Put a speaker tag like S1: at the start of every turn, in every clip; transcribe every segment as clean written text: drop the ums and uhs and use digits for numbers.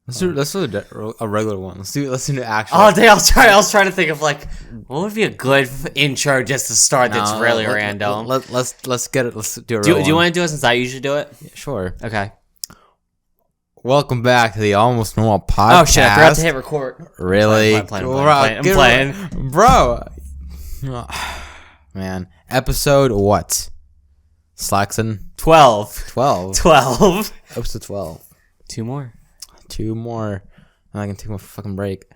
S1: Let's do a regular one. Let's do the actual.
S2: Oh, dang, I was trying to think of like what would be a good intro just to start. That's really random.
S1: Let's get it. Let's do a real
S2: Do you want to do it since I usually do it?
S1: Yeah, sure.
S2: Okay.
S1: Welcome back to the Almost Normal podcast.
S2: Oh shit! I forgot to hit record.
S1: Really?
S2: I'm playing.
S1: Bro. Man, episode what? Slackson.
S2: 12.
S1: Episode 12.
S2: Two more.
S1: And I can take my fucking break.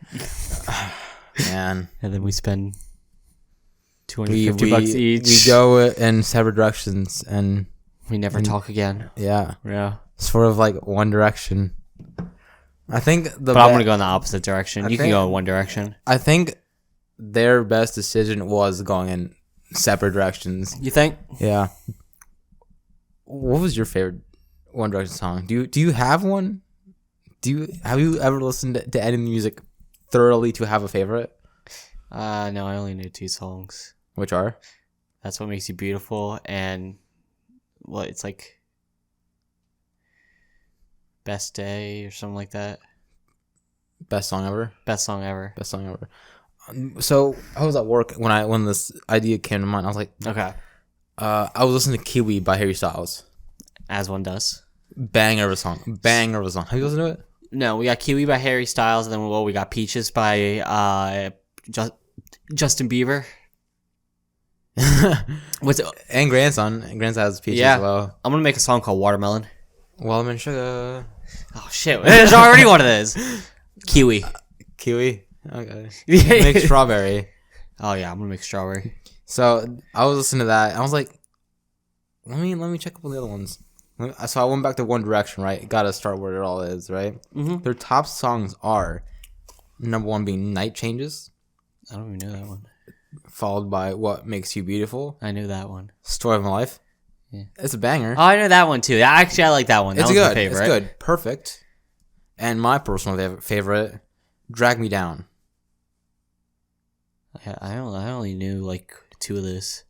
S1: Man.
S2: And then we spend $250 each.
S1: We go in separate directions and
S2: we never talk again.
S1: Yeah.
S2: Yeah.
S1: Sort of like one direction. I think
S2: But I'm gonna go in the opposite direction. You can go in one direction.
S1: I think their best decision was going in separate directions.
S2: You think?
S1: Yeah. What was your favorite One Direction song? Do you have one? Have you ever listened to any music thoroughly to have a favorite?
S2: No, I only knew two songs.
S1: Which are?
S2: That's What Makes You Beautiful and it's like Best Day or something like that.
S1: Best song ever. So I was at work when this idea came to mind. I was like,
S2: okay.
S1: I was listening to Kiwi by Harry Styles.
S2: As one does.
S1: Banger of a song. Have you listened to it?
S2: No, we got Kiwi by Harry Styles, and then we got Peaches by Justin Bieber.
S1: And Grandson. Grandson has Peaches as well.
S2: I'm gonna make a song called Watermelon.
S1: Watermelon Sugar.
S2: Oh shit! There's already one of those. Kiwi.
S1: Kiwi. Okay. Make Strawberry.
S2: Oh yeah, I'm gonna make Strawberry.
S1: So I was listening to that. And I was like, let me check up on the other ones. So I went back to One Direction, right? Gotta start where it all is, right? Mm-hmm. Their top songs are number one being Night Changes.
S2: I don't even know that one.
S1: Followed by What Makes You Beautiful.
S2: I knew that one.
S1: Story of My Life.
S2: Yeah.
S1: It's a banger.
S2: Oh, I know that one too. Actually, I like that one. That was my favorite.
S1: It's good. Perfect. And my personal favorite, Drag Me Down.
S2: I only knew like two of those.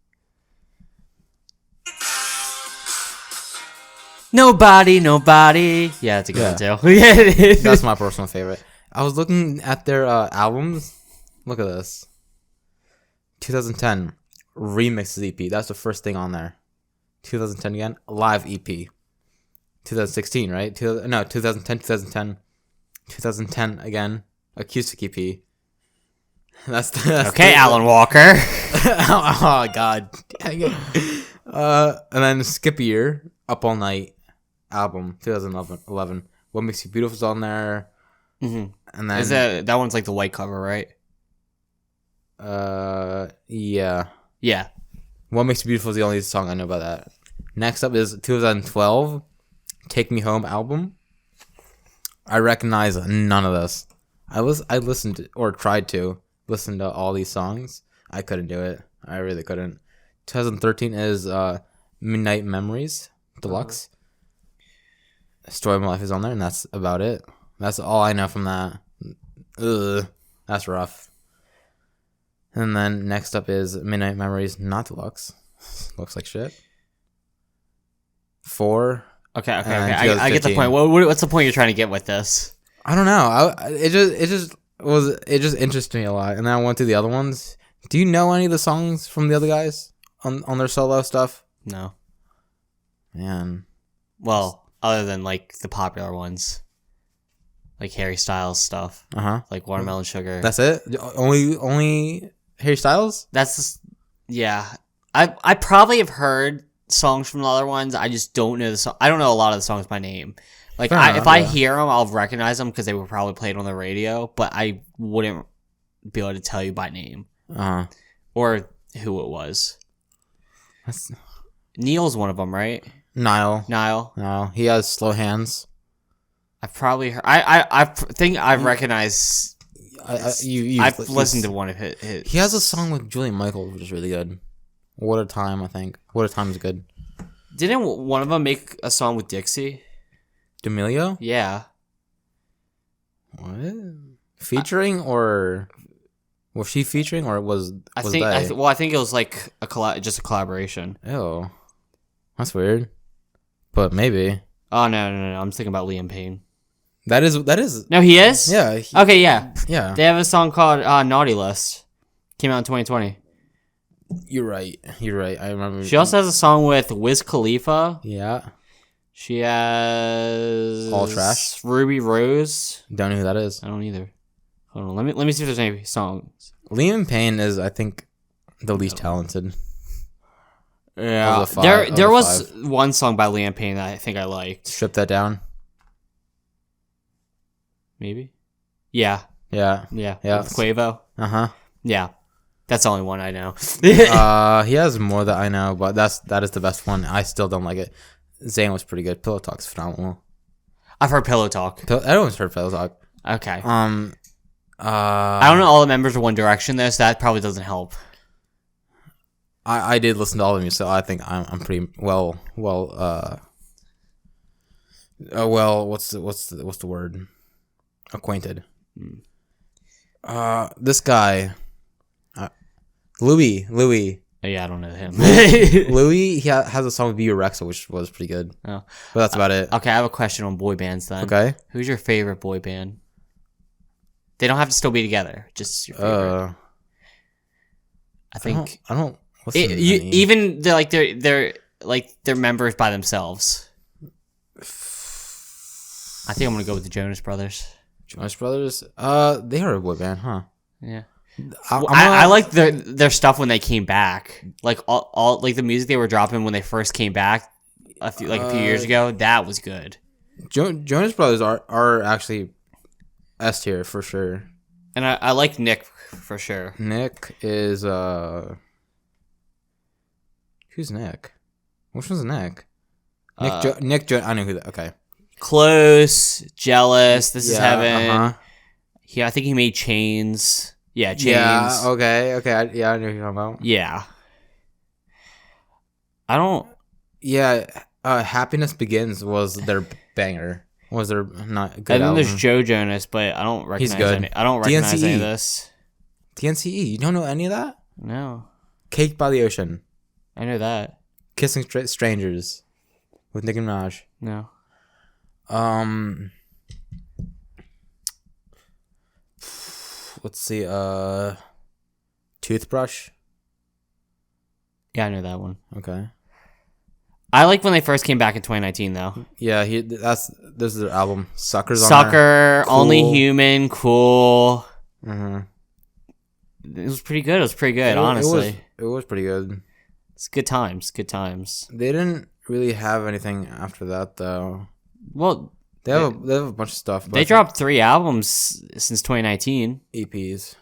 S2: Nobody. Yeah, it's a good one too. Yeah,
S1: that's my personal favorite. I was looking at their albums. Look at this. 2010 Remixes EP. That's the first thing on there. 2010 again. Live EP. 2016, right? 2010. 2010 again. Acoustic EP. That's
S2: okay, Alan Walker.
S1: Oh God. And then Skip a Year, Up All Night album, 2011. What Makes You Beautiful is on there.
S2: Mm-hmm.
S1: And then
S2: is that one's like the white cover, right?
S1: Yeah.
S2: Yeah.
S1: What Makes You Beautiful is the only song I know about that. Next up is 2012, Take Me Home album. I recognize none of this. I listened to, or tried to listen to all these songs. I couldn't do it. I really couldn't. 2013 is Midnight Memories Deluxe. Story of My Life is on there, and that's about it. That's all I know from that. Ugh, that's rough. And then next up is Midnight Memories Not Deluxe. Looks like shit. 4.
S2: Okay. I get the point. What's the point you're trying to get with this?
S1: I don't know. It just interested me a lot, and then I went through the other ones. Do you know any of the songs from the other guys on their solo stuff?
S2: No.
S1: Man.
S2: Well, other than like the popular ones, like Harry Styles stuff. Like Watermelon Sugar.
S1: That's it. Only Harry Styles.
S2: That's just, yeah. I probably have heard songs from the other ones. I just don't know the song. I don't know a lot of the songs by name. Like if I hear them, I'll recognize them because they were probably played on the radio. But I wouldn't be able to tell you by name or who it was. Neil's one of them, right? Niall. He has Slow Hands. I've probably heard. I think I've recognized. I've listened to one of his.
S1: He has a song with Julian Michaels, which is really good. What a Time, I think. What a Time is good.
S2: Didn't one of them make a song with Dixie?
S1: D'Amelio?
S2: Yeah.
S1: What? Featuring or was she featuring or was
S2: I think it was like just a collaboration.
S1: Ew. That's weird. But maybe.
S2: Oh no! I'm thinking about Liam Payne.
S1: That is.
S2: No, he is?
S1: Yeah.
S2: Okay, yeah.
S1: Yeah.
S2: They have a song called Naughty List. Came out in 2020.
S1: You're right. I remember.
S2: She also has a song with Wiz Khalifa.
S1: Yeah.
S2: She has
S1: All Trash.
S2: Ruby Rose.
S1: Don't know who that is.
S2: I don't either. Hold on. Let me see if there's any songs.
S1: Liam Payne is, I think, the least talented.
S2: Yeah. There was one song by Liam Payne that I think I liked.
S1: Strip That Down.
S2: Maybe. Yeah.
S1: Yeah.
S2: Yeah.
S1: Yeah.
S2: With Quavo.
S1: Uh-huh.
S2: Yeah. That's the only one I know.
S1: He has more that I know, but that is the best one. I still don't like it. Zayn was pretty good. Pillow Talk's phenomenal.
S2: I've heard Pillow Talk.
S1: Everyone's heard Pillow Talk.
S2: Okay.
S1: I
S2: don't know all the members of One Direction though, so that probably doesn't help.
S1: I did listen to all of them, so I think I'm pretty well. What's the word? Acquainted. This guy, Louis.
S2: Oh, yeah, I don't know him.
S1: Louis, he has a song with Bebe Rexha, which was pretty good.
S2: Oh.
S1: But that's about it.
S2: Okay, I have a question on boy bands then.
S1: Okay.
S2: Who's your favorite boy band? They don't have to still be together. Just your favorite. I think
S1: I don't
S2: even they're members by themselves. I think I'm gonna go with the Jonas Brothers.
S1: Jonas Brothers. They are a boy band, huh?
S2: Yeah. I like their stuff when they came back. Like all like the music they were dropping when they first came back a few years ago. That was good.
S1: Jonas Brothers are actually S tier for sure.
S2: And I like Nick for sure.
S1: Nick is who's Nick? Which one's Nick? Nick. I know who that. Okay.
S2: Close, Jealous. This is Heaven.
S1: Uh-huh.
S2: Yeah, I think he made Chains. Yeah, Chains.
S1: Yeah. Okay. I know who you're talking about.
S2: Yeah. I don't.
S1: Yeah. Happiness Begins was their banger. Was their not good?
S2: And then
S1: album.
S2: there's Joe Jonas, but I don't recognize.
S1: He's good.
S2: I don't recognize any of this.
S1: DNCE. You don't know any of that?
S2: No.
S1: Cake by the Ocean.
S2: I know that.
S1: Kissing Strangers with Nicki Minaj.
S2: No.
S1: Let's see. Toothbrush.
S2: Yeah, I know that one.
S1: Okay.
S2: I like when they first came back in 2019, though.
S1: Yeah, this is their album. Suckers.
S2: Sucker,
S1: Cool.
S2: Only Human, Cool.
S1: Mm-hmm.
S2: It was pretty good. Honestly.
S1: It was pretty good.
S2: It's good times. Good times.
S1: They didn't really have anything after that, though.
S2: Well,
S1: they have a bunch of stuff. But
S2: they dropped 3 albums since 2019.
S1: EPs.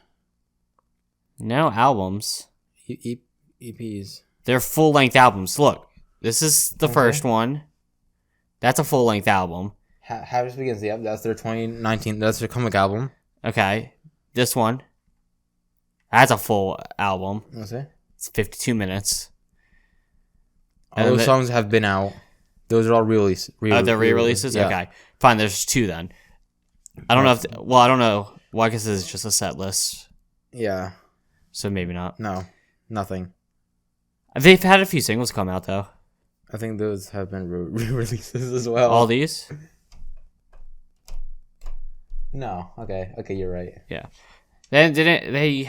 S2: No albums.
S1: EPs.
S2: They're full-length albums. Look, this is the first one. That's a full-length album.
S1: Happiness Begins. Yep, that's their 2019. That's their comic album.
S2: Okay, this one. That's a full album.
S1: What's it?
S2: It's 52 minutes.
S1: All those songs have been out. Those are all re-releases.
S2: They're re-releases?
S1: Yeah.
S2: Okay. Fine, there's 2 then. I don't know if... I don't know. Well, I guess this is just a set list.
S1: Yeah.
S2: So maybe not.
S1: No. Nothing.
S2: They've had a few singles come out, though.
S1: I think those have been re-releases as well.
S2: All these?
S1: No. Okay, you're right.
S2: Yeah. The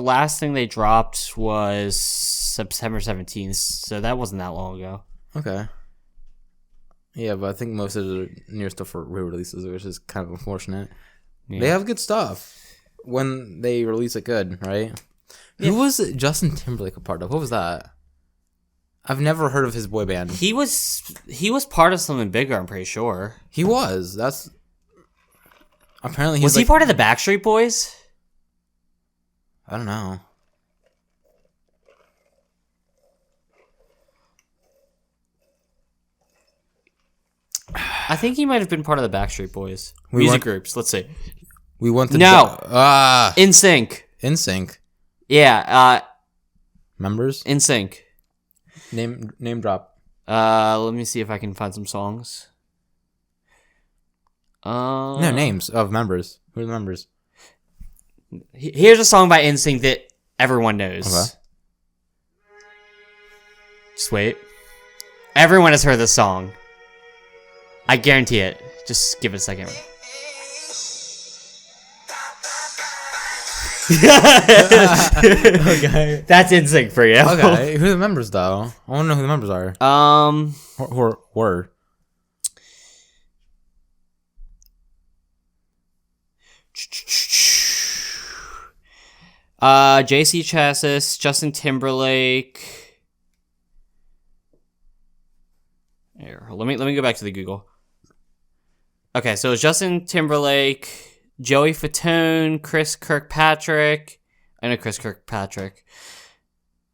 S2: last thing they dropped was September 17th, so that wasn't that long ago.
S1: Okay. Yeah, but I think most of the newer stuff are re-releases, which is kind of unfortunate. Yeah. They have good stuff when they release it good, right? Yeah. Who was Justin Timberlake a part of? What was that? I've never heard of his boy band.
S2: He was part of something bigger, I'm pretty sure.
S1: He was. That's... Apparently
S2: Was he part of the Backstreet Boys?
S1: I don't know.
S2: I think he might have been part of the Backstreet Boys. Music groups. Let's see.
S1: We went to
S2: NSYNC.
S1: NSYNC.
S2: Yeah.
S1: Members.
S2: NSYNC.
S1: Name drop.
S2: Let me see if I can find some songs.
S1: No names of members. Who are the members?
S2: Here's a song by NSYNC that everyone knows.
S1: Okay.
S2: Just wait. Everyone has heard this song. I guarantee it. Just give it a second.
S1: Okay.
S2: That's NSYNC for you.
S1: Okay. Who are the members though? I want to know who the members are. Who were?
S2: JC Chassis, Justin Timberlake. Here, let me go back to the Google. Okay, so it's Justin Timberlake, Joey Fatone, Chris Kirkpatrick. I know Chris Kirkpatrick.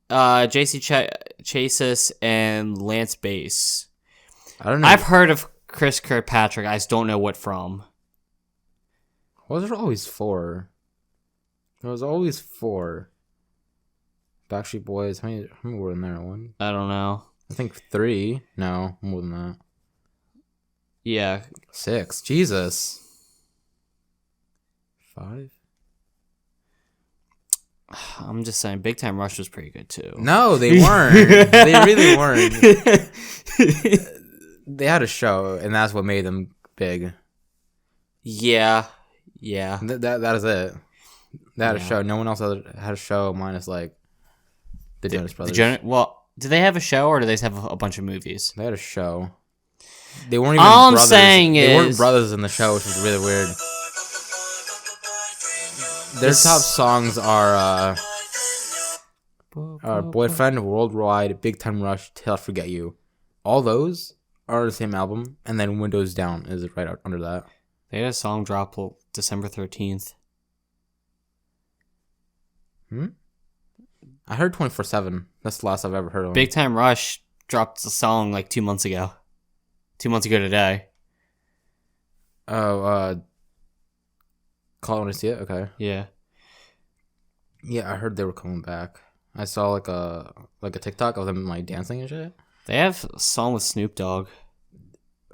S2: JC Chassis and Lance Bass.
S1: I don't know.
S2: I've heard of Chris Kirkpatrick. I just don't know what from.
S1: What was there always four? There was always four. Backstreet Boys. How many were in there? One?
S2: I don't know.
S1: I think 3. No, more than that.
S2: Yeah.
S1: 6. Jesus. 5?
S2: I'm just saying, Big Time Rush was pretty good too.
S1: No, they weren't. They really weren't. They had a show, and that's what made them big.
S2: Yeah.
S1: That is it. They had a show. No one else had a show minus like the Jonas Brothers.
S2: Well, do they have a show or do they just have a bunch of movies?
S1: They had a show. They weren't even
S2: All
S1: brothers.
S2: I'm saying
S1: they
S2: is
S1: weren't brothers in the show, which was really weird. Their top songs are Boyfriend, Worldwide, Big Time Rush, Till I Forget You. All those are the same album, and then Windows Down is right out under that.
S2: They had a song drop December 13th.
S1: I heard 24/7. That's the last I've ever heard of them.
S2: Big Time Rush dropped a song like 2 months ago. 2 months ago today.
S1: Oh, Call It When I See It? Okay.
S2: Yeah.
S1: Yeah, I heard they were coming back. I saw like a TikTok of them like dancing and shit.
S2: They have a song with Snoop Dogg.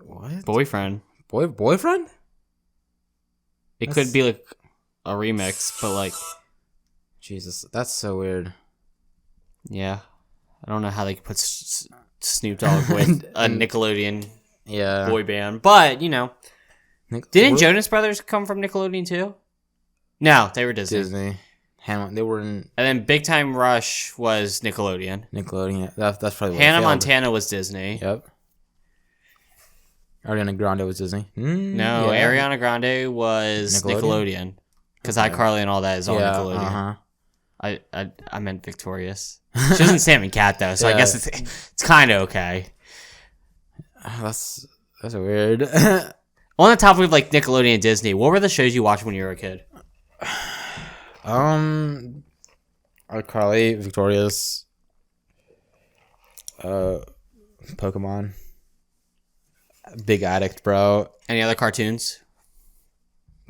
S1: What?
S2: Boyfriend.
S1: Boyfriend?
S2: It could be like a remix, but like...
S1: Jesus, that's so weird.
S2: Yeah. I don't know how they could put Snoop Dogg with a Nickelodeon boy band. But, you know. Didn't Jonas Brothers come from Nickelodeon too? No, they were Disney.
S1: They were in...
S2: And then Big Time Rush was Nickelodeon.
S1: Nickelodeon, that's probably what
S2: Hannah Montana was Disney.
S1: Yep. Ariana Grande was Disney.
S2: No, yeah. Ariana Grande was Nickelodeon. Because iCarly and all that is all Nickelodeon. I meant Victorious. She was in Sam and Cat though, so I guess it's kind of okay.
S1: That's weird.
S2: On the topic of like Nickelodeon and Disney, what were the shows you watched when you were a kid?
S1: iCarly, Victorious, Pokemon, Big Addict, bro.
S2: Any other cartoons?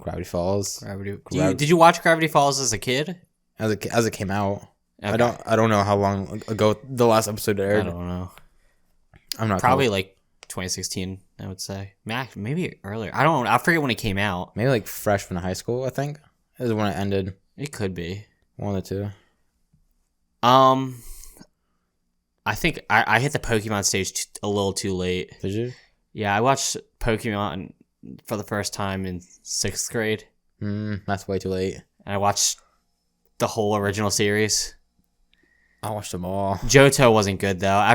S1: Gravity Falls.
S2: Did you watch Gravity Falls as a kid?
S1: As it came out.
S2: Okay.
S1: I don't know how long ago the last episode aired.
S2: I don't know.
S1: I'm not
S2: probably like 2016. I would say maybe earlier. I don't know. I forget when it came out.
S1: Maybe like freshman high school. I think is when it ended.
S2: It could be
S1: one of the two.
S2: I think I hit the Pokemon stage a little too late.
S1: Did you?
S2: Yeah, I watched Pokemon for the first time in 6th grade.
S1: That's way too late.
S2: And I watched the whole original series.
S1: I watched them all.
S2: Johto wasn't good though.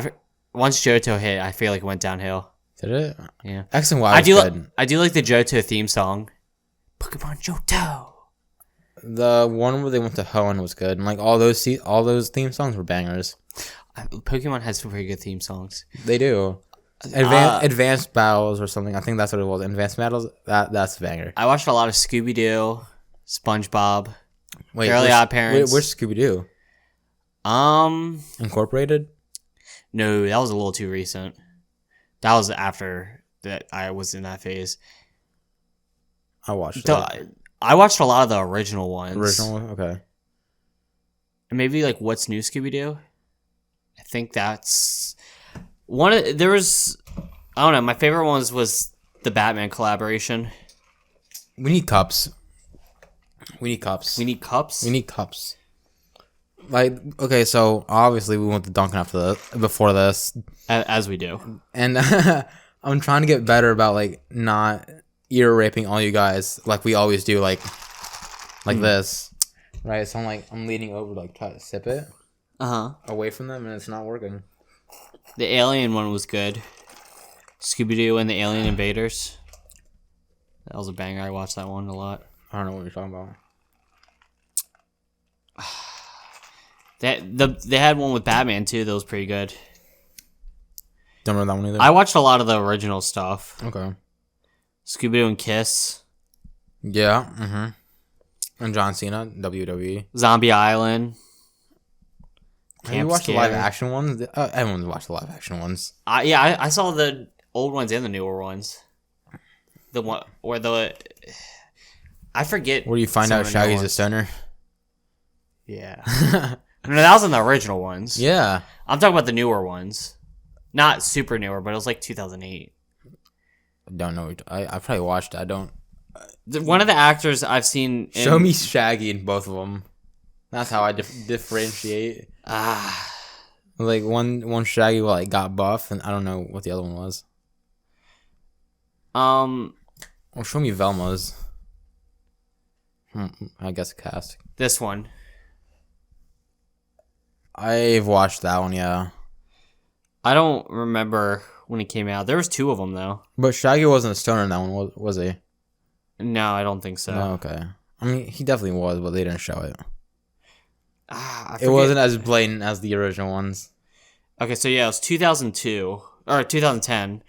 S2: Once Johto hit, I feel like it went downhill.
S1: Did it?
S2: Yeah.
S1: X and Y was good.
S2: I do like the Johto theme song. Pokemon Johto.
S1: The one where they went to Hoenn was good, and like all those theme songs were bangers.
S2: Pokemon has some pretty good theme songs.
S1: They do. Advanced Battles or something. I think that's what it was. Advanced Battles. That's a banger.
S2: I watched a lot of Scooby Doo, SpongeBob.
S1: Wait,
S2: Fairly Odd Parents.
S1: Where's Scooby Doo? Incorporated?
S2: No, that was a little too recent. That was after that I was in that phase.
S1: I watched it.
S2: I watched a lot of the original ones.
S1: Okay.
S2: And maybe like What's New Scooby Doo? I think that's one of there was I don't know, my favorite ones was the Batman collaboration.
S1: We need cups. We need cups.
S2: We need cups?
S1: We need cups. Like, okay, so obviously we went to Dunkin' before this.
S2: As we do.
S1: And I'm trying to get better about like not ear raping all you guys like we always do, like this, right? So I'm leaning over to like try to sip it away from them, and it's not working.
S2: The Alien one was good. Scooby-Doo and the Alien Invaders. That was a banger. I watched that one a lot.
S1: I don't know what you're talking about.
S2: They had one with Batman too. That was pretty good.
S1: Don't remember that one either.
S2: I watched a lot of the original stuff.
S1: Okay.
S2: Scooby-Doo and Kiss.
S1: Yeah. Mm-hmm. And John Cena, WWE.
S2: Zombie Island.
S1: Have you watched the live action ones? Everyone's watched the live action ones.
S2: I saw the old ones and the newer ones. The one or the I forget.
S1: Where do you find out Shaggy's a stoner?
S2: Yeah. No, that was in the original ones.
S1: Yeah.
S2: I'm talking about the newer ones. Not super newer, but it was like 2008.
S1: I don't know. I probably watched it. I don't.
S2: One of the actors I've seen.
S1: Show me Shaggy in both of them. That's how I differentiate. Like one Shaggy like got buff, and I don't know what the other one was. Well, show me Velma's. I guess a cast.
S2: This one.
S1: I've watched that one, yeah.
S2: I don't remember when it came out. There was 2 of them though.
S1: But Shaggy wasn't a stoner in that one, was he?
S2: No, I don't think so.
S1: No, okay. I mean, he definitely was, but they didn't show it.
S2: It
S1: wasn't as blatant as the original ones.
S2: Okay, so yeah, it was 2002 or 2010.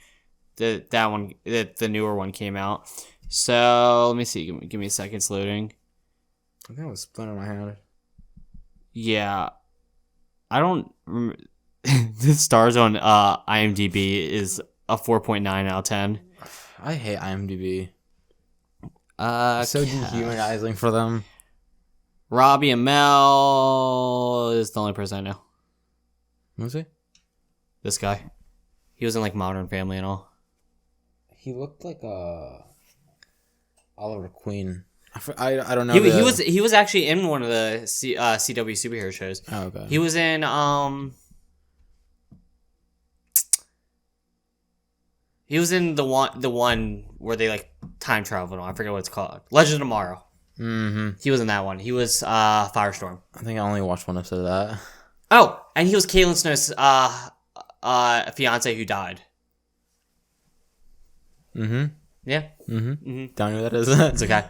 S2: That one, the newer one came out. So let me see. Give me a second. It's loading.
S1: I think it was Splinter in my hand.
S2: Yeah, I don't. The stars on IMDb is a 4.9 out of 10.
S1: I hate IMDb. So dehumanizing for them.
S2: Robbie Amell is the only person I know.
S1: Was he?
S2: This guy. He was in like Modern Family and all.
S1: He looked like Oliver Queen. I don't know.
S2: He was actually in one of the CW superhero shows.
S1: Oh, okay.
S2: He was in He was in the one where they like time travel. I forget what it's called. Legend of Tomorrow.
S1: Mm-hmm.
S2: He was in that one. He was Firestorm.
S1: I think I only watched one episode of that.
S2: Oh, and he was Caitlin Snow's fiance who died.
S1: Mm-hmm.
S2: Yeah.
S1: Mm-hmm.
S2: Mm-hmm.
S1: Don't know who that is.
S2: It's okay.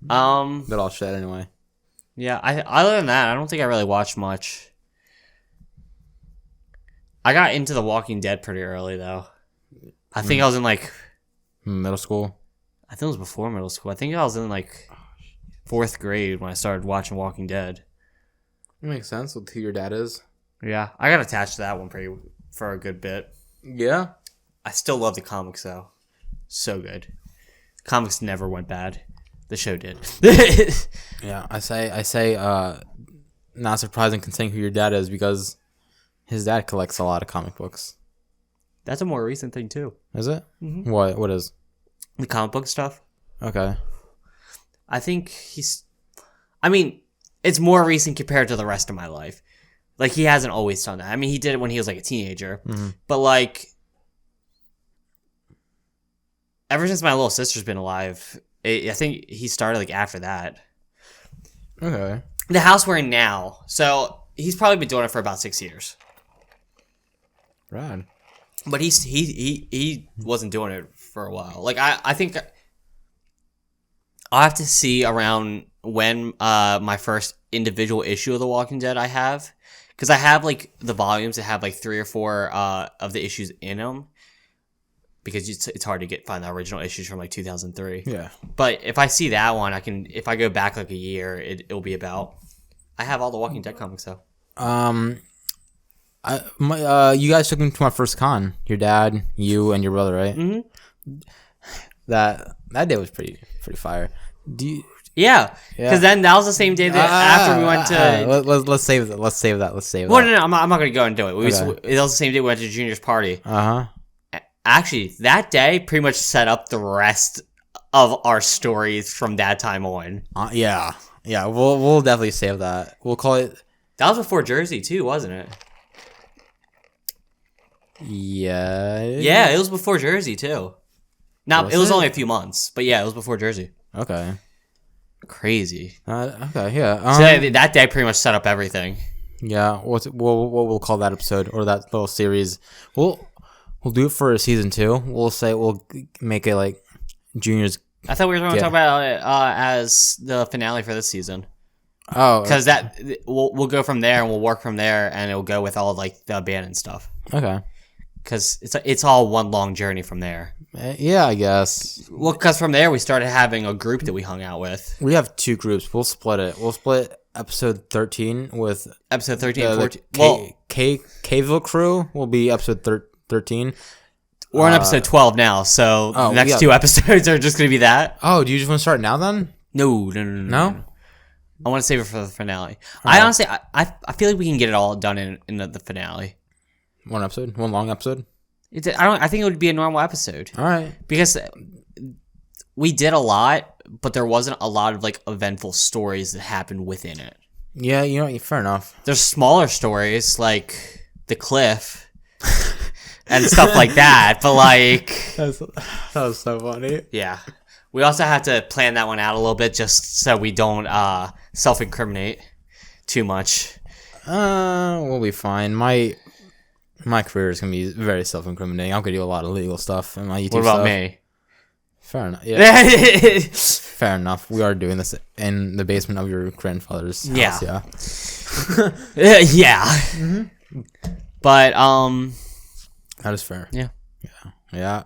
S1: But all shit anyway.
S2: Yeah. Other than that, I don't think I really watched much. I got into The Walking Dead pretty early though. I think I was in like
S1: middle school.
S2: I think it was before middle school. I think I was in like 4th grade when I started watching Walking Dead.
S1: It makes sense with who your dad is.
S2: Yeah, I got attached to that one for a good bit.
S1: Yeah.
S2: I still love the comics though. So good. Comics never went bad. The show did.
S1: Yeah, I say not surprising considering who your dad is because his dad collects a lot of comic books.
S2: That's a more recent thing too.
S1: Is it?
S2: Mm-hmm.
S1: What is?
S2: The comic book stuff.
S1: Okay.
S2: I think it's more recent compared to the rest of my life. Like, he hasn't always done that. I mean, he did it when he was like a teenager.
S1: Mm-hmm.
S2: But like, ever since my little sister's been alive, I think he started like after that.
S1: Okay.
S2: The house we're in now. So he's probably been doing it for about 6 years.
S1: Rad.
S2: But he wasn't doing it for a while. Like, I think I'll have to see around when my first individual issue of The Walking Dead I have. Because I have, like, the volumes that have, like, 3 or 4 of the issues in them. Because it's hard to find the original issues from, like, 2003.
S1: Yeah.
S2: But if I see that one, if I go back, like, a year, it'll be about... I have all the Walking Dead comics, though.
S1: You guys took me to my first con. Your dad, you, and your brother, right?
S2: Mm-hmm.
S1: That day was pretty fire.
S2: Yeah, because then that was the same day that after we went to.
S1: Let's save that. Let's save that.
S2: Well, no, I'm not going to go and do it. It was the same day we went to Junior's party. Actually, that day pretty much set up the rest of our stories from that time on.
S1: Yeah. We'll definitely save that. We'll call it.
S2: That was before Jersey too, wasn't it?
S1: Yeah.
S2: Yeah, it was before Jersey too. Now it was
S1: it?
S2: only a few months, but yeah, it was before Jersey.
S1: Okay.
S2: Crazy.
S1: Okay. Yeah.
S2: So that day pretty much set up everything.
S1: Yeah. What we'll call that episode or that little series? We'll do it for season 2. We'll say we'll make it like juniors.
S2: I thought we were going to talk about it as the finale for this season.
S1: Oh.
S2: Because that we'll go from there and we'll work from there and it'll go with all like the abandoned stuff.
S1: Okay.
S2: Because it's all one long journey from there.
S1: Yeah, I guess.
S2: Well, because from there we started having a group that we hung out with.
S1: We have 2 groups. We'll split it. We'll split episode 13 with
S2: Episode 13 and 14.
S1: Kville crew will be episode 13.
S2: We're on episode 12 now, so the next
S1: yeah.
S2: 2 episodes are just going to be that.
S1: Oh, do you just want to start now then?
S2: No. I want to save it for the finale. I honestly, I feel like we can get it all done in the finale.
S1: One episode? One long episode?
S2: I think it would be a normal episode.
S1: All right.
S2: Because we did a lot, but there wasn't a lot of like eventful stories that happened within it.
S1: Yeah, fair enough.
S2: There's smaller stories like the cliff and stuff like that, but like
S1: That was so funny.
S2: yeah. We also have to plan that one out a little bit just so we don't self-incriminate too much.
S1: We'll be fine. My career is gonna be very self-incriminating. I'm gonna do a lot of legal stuff in my YouTube.
S2: What about
S1: stuff.
S2: me?
S1: Fair enough. Yeah. Fair enough. We are doing this in the basement of your grandfather's house. Yeah.
S2: Yeah. Mm-hmm. But
S1: that is fair.
S2: Yeah.
S1: Yeah.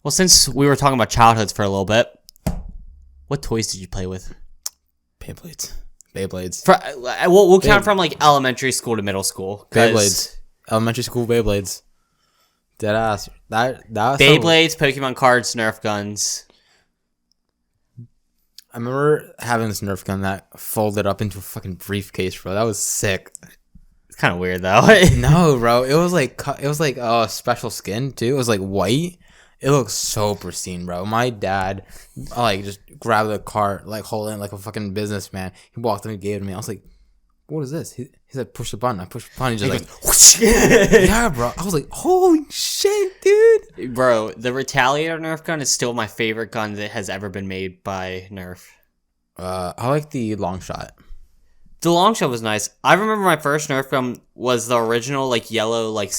S2: Well, since we were talking about childhoods for a little bit, what toys did you play with?
S1: Beyblades.
S2: We'll count from like elementary school to middle school.
S1: Beyblades. Elementary school Beyblades. Deadass. That was
S2: Beyblades, Pokemon cards, Nerf guns.
S1: I remember having this Nerf gun that folded up into a fucking briefcase, bro. That was sick.
S2: It's kind of weird though.
S1: No, bro. It was like special skin too. It was like white. It looks so pristine, bro. My dad, like, just grabbed the cart, like, holding it like a fucking businessman. He walked in and gave it to me. I was like, what is this? He said, push the button. I pushed the button. He just like, whoosh. Yeah, bro. I was like, holy shit, dude.
S2: Bro, the Retaliator Nerf gun is still my favorite gun that has ever been made by Nerf.
S1: I like the long shot.
S2: The long shot was nice. I remember my first Nerf gun was the original, like, yellow, like...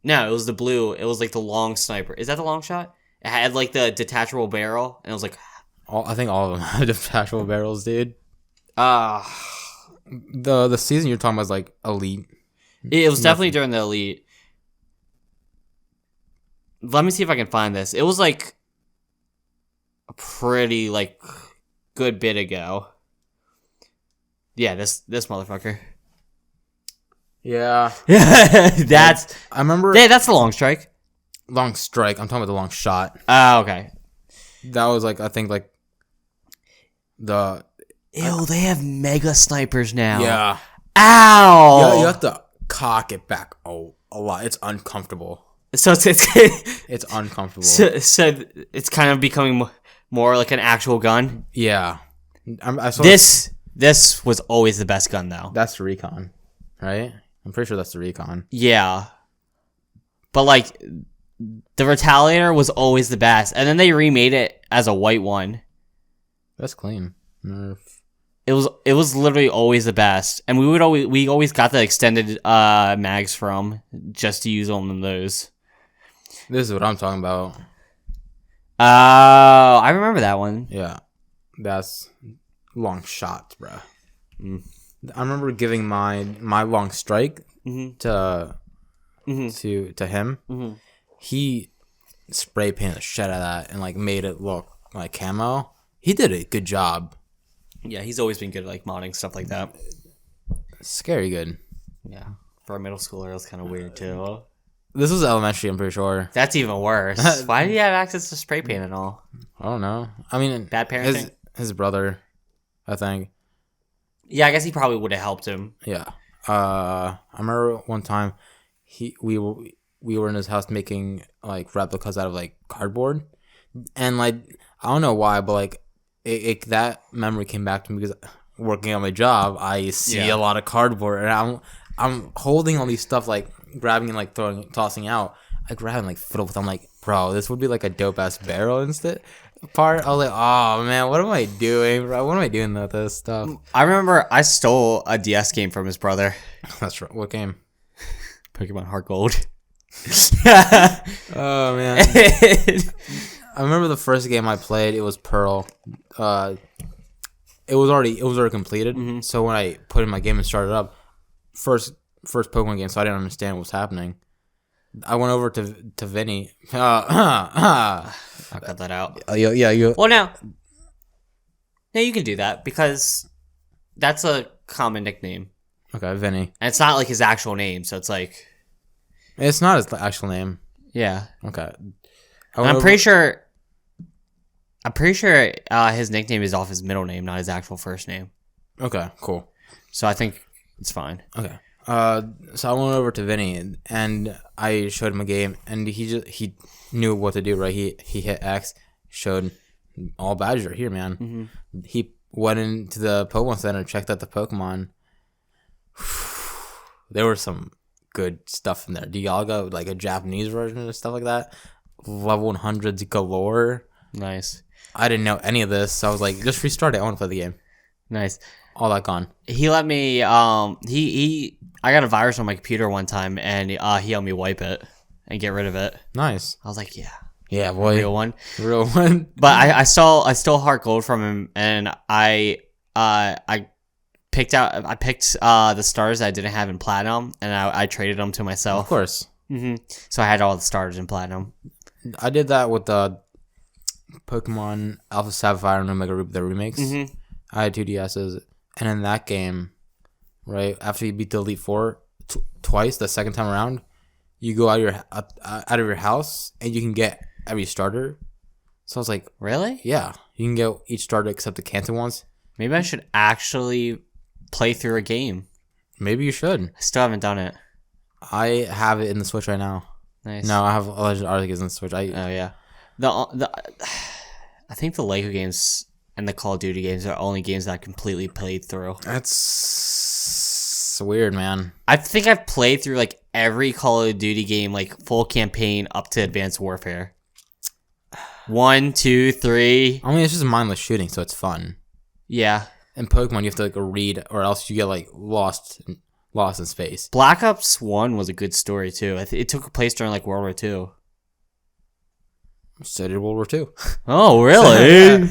S2: No, it was the blue. It was like the long sniper. Is that the long shot? It had like the detachable barrel, and it was like...
S1: I think all of them had detachable barrels, dude.
S2: The
S1: season you're talking about is like Elite.
S2: It was definitely during the Elite. Let me see if I can find this. It was like a pretty like good bit ago. Yeah, this motherfucker.
S1: Yeah.
S2: I
S1: remember.
S2: Yeah, that's the long strike.
S1: Long strike. I'm talking about the long shot.
S2: Oh, okay.
S1: That was like, I think like the...
S2: Ew, they have mega snipers now.
S1: Yeah.
S2: Ow!
S1: Yeah, you have to cock it back a lot. It's uncomfortable.
S2: So it's
S1: it's uncomfortable.
S2: So it's kind of becoming more like an actual gun.
S1: Yeah. I saw
S2: this was always the best gun though.
S1: That's the Recon, right? I'm pretty sure that's the Recon.
S2: Yeah. But like the Retaliator was always the best, and then they remade it as a white one.
S1: That's clean. Nerf.
S2: It was literally always the best, and we always got the extended mags from just to use on those.
S1: This is what I'm talking about.
S2: I remember that one.
S1: Yeah, that's long shots, bro. I remember giving my long strike to him.
S2: Mm-hmm.
S1: He spray painted the shit out of that and like made it look like camo. He did a good job.
S2: Yeah, he's always been good at like modding stuff like that.
S1: Scary good.
S2: Yeah, for a middle schooler, it was kind of weird too.
S1: This was elementary, I'm pretty sure.
S2: That's even worse. Why did he have access to spray paint and all?
S1: I don't know. I mean,
S2: bad parenting.
S1: His brother, I think.
S2: Yeah, I guess he probably would have helped him.
S1: Yeah. I remember one time we were in his house making like replicas out of like cardboard, and like I don't know why, but like that memory came back to me because working on my job, I see a lot of cardboard, and I'm holding all these stuff like grabbing and like tossing out. I grab and like fiddle with. I'm like, bro, this would be like a dope ass barrel instead. Part. I was like, oh man, what am I doing, bro? What am I doing with this stuff?
S2: I remember I stole a DS game from his brother.
S1: That's right. What game?
S2: Pokemon Heart Gold.
S1: Oh man. I remember the first game I played. It was Pearl. It was already completed. Mm-hmm. So when I put in my game and started up, first Pokemon game, so I didn't understand what was happening. I went over to Vinny.
S2: I'll cut that out.
S1: Yeah.
S2: Well, now you can do that because that's a common nickname.
S1: Okay, Vinny.
S2: And it's not like his actual name, so it's like...
S1: It's not his actual name.
S2: Yeah.
S1: Okay.
S2: I'm pretty sure his nickname is off his middle name, not his actual first name.
S1: Okay, cool.
S2: So I think it's fine.
S1: Okay. So I went over to Vinny and I showed him a game, and he knew what to do. Right, he hit X, showed all badges are here, man. Mm-hmm. He went into the Pokemon Center, checked out the Pokemon. There was some good stuff in there. Dialga, like a Japanese version and stuff like that. Level 100s galore.
S2: Nice.
S1: I didn't know any of this, so I was like, just restart it. I want to play the game.
S2: Nice.
S1: All that gone.
S2: He let me. I got a virus on my computer one time, and he helped me wipe it and get rid of it.
S1: Nice.
S2: I was like,
S1: yeah, boy,
S2: real one.
S1: But
S2: I stole Heart Gold from him, and I picked the stars I didn't have in Platinum, and I traded them to myself.
S1: Of course.
S2: Mm-hmm. So I had all the stars in Platinum.
S1: I did that with the Pokemon Alpha Sapphire and Omega Ruby, the remakes. Mm-hmm. I had 2 DSs, and in that game, right after you beat the Elite Four twice, the second time around, you go out of your house and you can get every starter. So I was like,
S2: really?
S1: Yeah, you can get each starter except the Kanto ones.
S2: Maybe I should actually play through a game. Maybe
S1: you should.
S2: I still haven't done it.
S1: I have it in the Switch right now.
S2: Nice.
S1: No, I have Legend Arceus in the Switch.
S2: Oh yeah. I think the Lego games and the Call of Duty games are only games that I completely played through.
S1: That's weird, man.
S2: I think I've played through like every Call of Duty game, like full campaign up to Advanced Warfare. 1, 2, 3.
S1: I mean, it's just mindless shooting, so it's fun.
S2: Yeah.
S1: In Pokemon, you have to like read, or else you get like lost in space.
S2: Black Ops 1 was a good story too. It took place during like World War II.
S1: So did World War II.
S2: Oh, really?